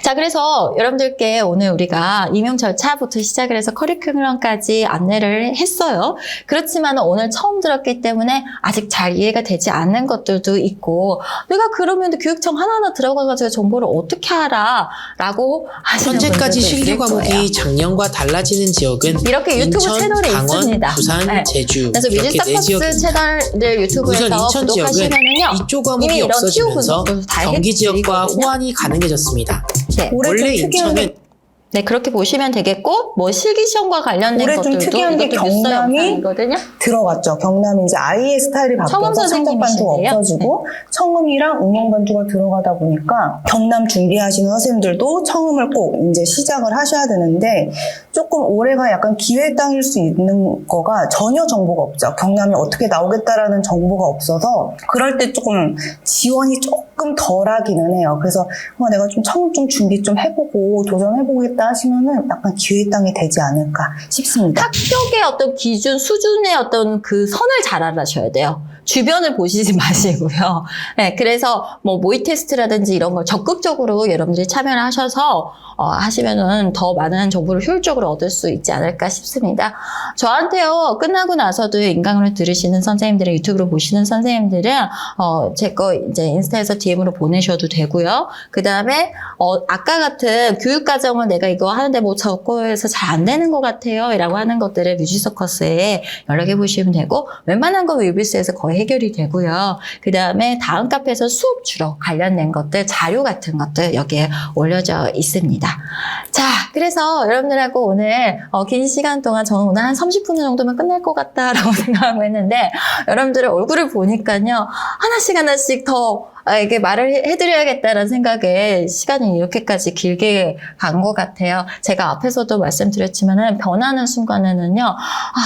자, 그래서 여러분들께 오늘 우리가 임용 절차부터 시작을 해서 커리큘럼까지 안내를 했어요. 그렇지만 오늘 처음 들었기 때문에 아직 잘 이해가 되지 않는 것들도 있고 내가 그러면 교육청 하나하나 들어가가지고 정보를 어떻게 알아? 라고 하시는 현재까지 분들도 실기 있을 과목이 거예요. 작년과 달라지는 지역은 이렇게 유튜브 인천, 채널에 강원, 있습니다. 부산, 네. 제주 그래서 이렇게 네 뮤직스타벅스 지역입니다. 채널을 유튜브에서 우선 인천 지역은 구독하시면은요. 이쪽 이미 과목이 이런 티오 없어지면서 분석도 다 경기 지역과 해드리거든요. 호환이 가능해졌습니다. 네. 원래 인천은 네, 그렇게 보시면 되겠고, 뭐 실기시험과 관련된 올해 좀 것들도 특이한 게 이것도 뉴스 경남이 영상이거든요. 들어갔죠. 경남이 이제 아이의 스타일이 청음 바뀌어서 상급 반주가 선생님이신데요. 없어지고 청음이랑 응용 반주가 들어가다 보니까 경남 준비하시는 선생님들도 청음을 꼭 이제 시작을 하셔야 되는데 조금 올해가 약간 기회 땅일 수 있는 거가 전혀 정보가 없죠. 경남이 어떻게 나오겠다라는 정보가 없어서 그럴 때 조금 지원이 조금 덜하기는 해요. 그래서 내가 좀 청음 좀 준비 좀 해보고 도전해보겠다 하시면은 약간 기회 땅이 되지 않을까 싶습니다. 합격의 어떤 기준, 수준의 어떤 그 선을 잘 알아셔야 돼요. 주변을 보시지 마시고요. 네, 그래서 뭐 모의 테스트라든지 이런 걸 적극적으로 여러분들이 참여를 하셔서 하시면은 더 많은 정보를 효율적으로 얻을 수 있지 않을까 싶습니다. 저한테요, 끝나고 나서도 인강으로 들으시는 선생님들의 유튜브로 보시는 선생님들은 제 거 이제 인스타에서 DM으로 보내셔도 되고요. 그 다음에 아까 같은 교육과정을 내가 이거 하는데 뭐 적고 해서 잘 안 되는 것 같아요. 라고 하는 것들을 뮤직서커스에 연락해 보시면 되고 웬만한 거 웨이비스에서 거의 해결이 되고요. 그 다음에 다음 카페에서 수업 주로 관련된 것들, 자료 같은 것들 여기에 올려져 있습니다. 자, 그래서 여러분들하고 오늘 긴 시간 동안 저는 오늘 한 30분 정도면 끝날 것 같다라고 생각하고 했는데 여러분들의 얼굴을 보니까요. 하나씩 더 이게 말을 해드려야겠다라는 생각에 시간이 이렇게까지 길게 간 것 같아요. 제가 앞에서도 말씀드렸지만은 변하는 순간에는요,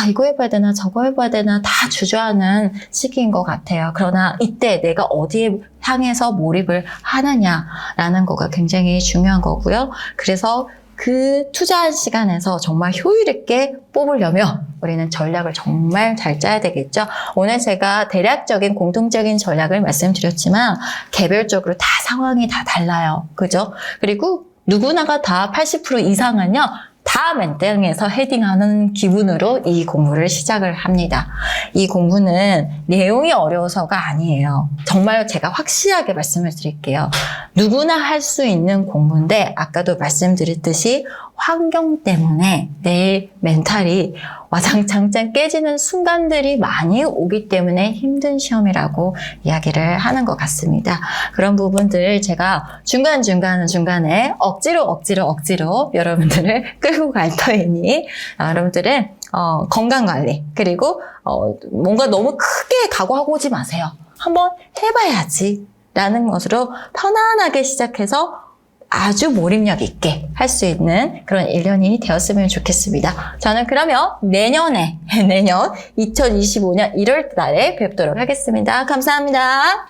이거 해봐야 되나 저거 해봐야 되나 다 주저하는 시기인 것 같아요. 그러나 이때 내가 어디에 향해서 몰입을 하느냐라는 거가 굉장히 중요한 거고요. 그래서 그 투자한 시간에서 정말 효율 있게 뽑으려면 우리는 전략을 정말 잘 짜야 되겠죠. 오늘 제가 대략적인 공통적인 전략을 말씀드렸지만 개별적으로 다 상황이 다 달라요. 그죠? 그리고 누구나가 다 80% 이상은요. 다 맨땅에서 헤딩하는 기분으로 이 공부를 시작을 합니다. 이 공부는 내용이 어려워서가 아니에요. 정말 제가 확실하게 말씀을 드릴게요. 누구나 할 수 있는 공부인데 아까도 말씀드렸듯이 환경 때문에 내 멘탈이 와장창 깨지는 순간들이 많이 오기 때문에 힘든 시험이라고 이야기를 하는 것 같습니다. 그런 부분들 제가 중간에 억지로 여러분들을 끌고 갈 터이니 여러분들은 건강관리 그리고 뭔가 너무 크게 각오하고 오지 마세요. 한번 해봐야지 라는 것으로 편안하게 시작해서 아주 몰입력 있게 할 수 있는 그런 1년이 되었으면 좋겠습니다. 저는 그러면 내년 2025년 1월 달에 뵙도록 하겠습니다. 감사합니다.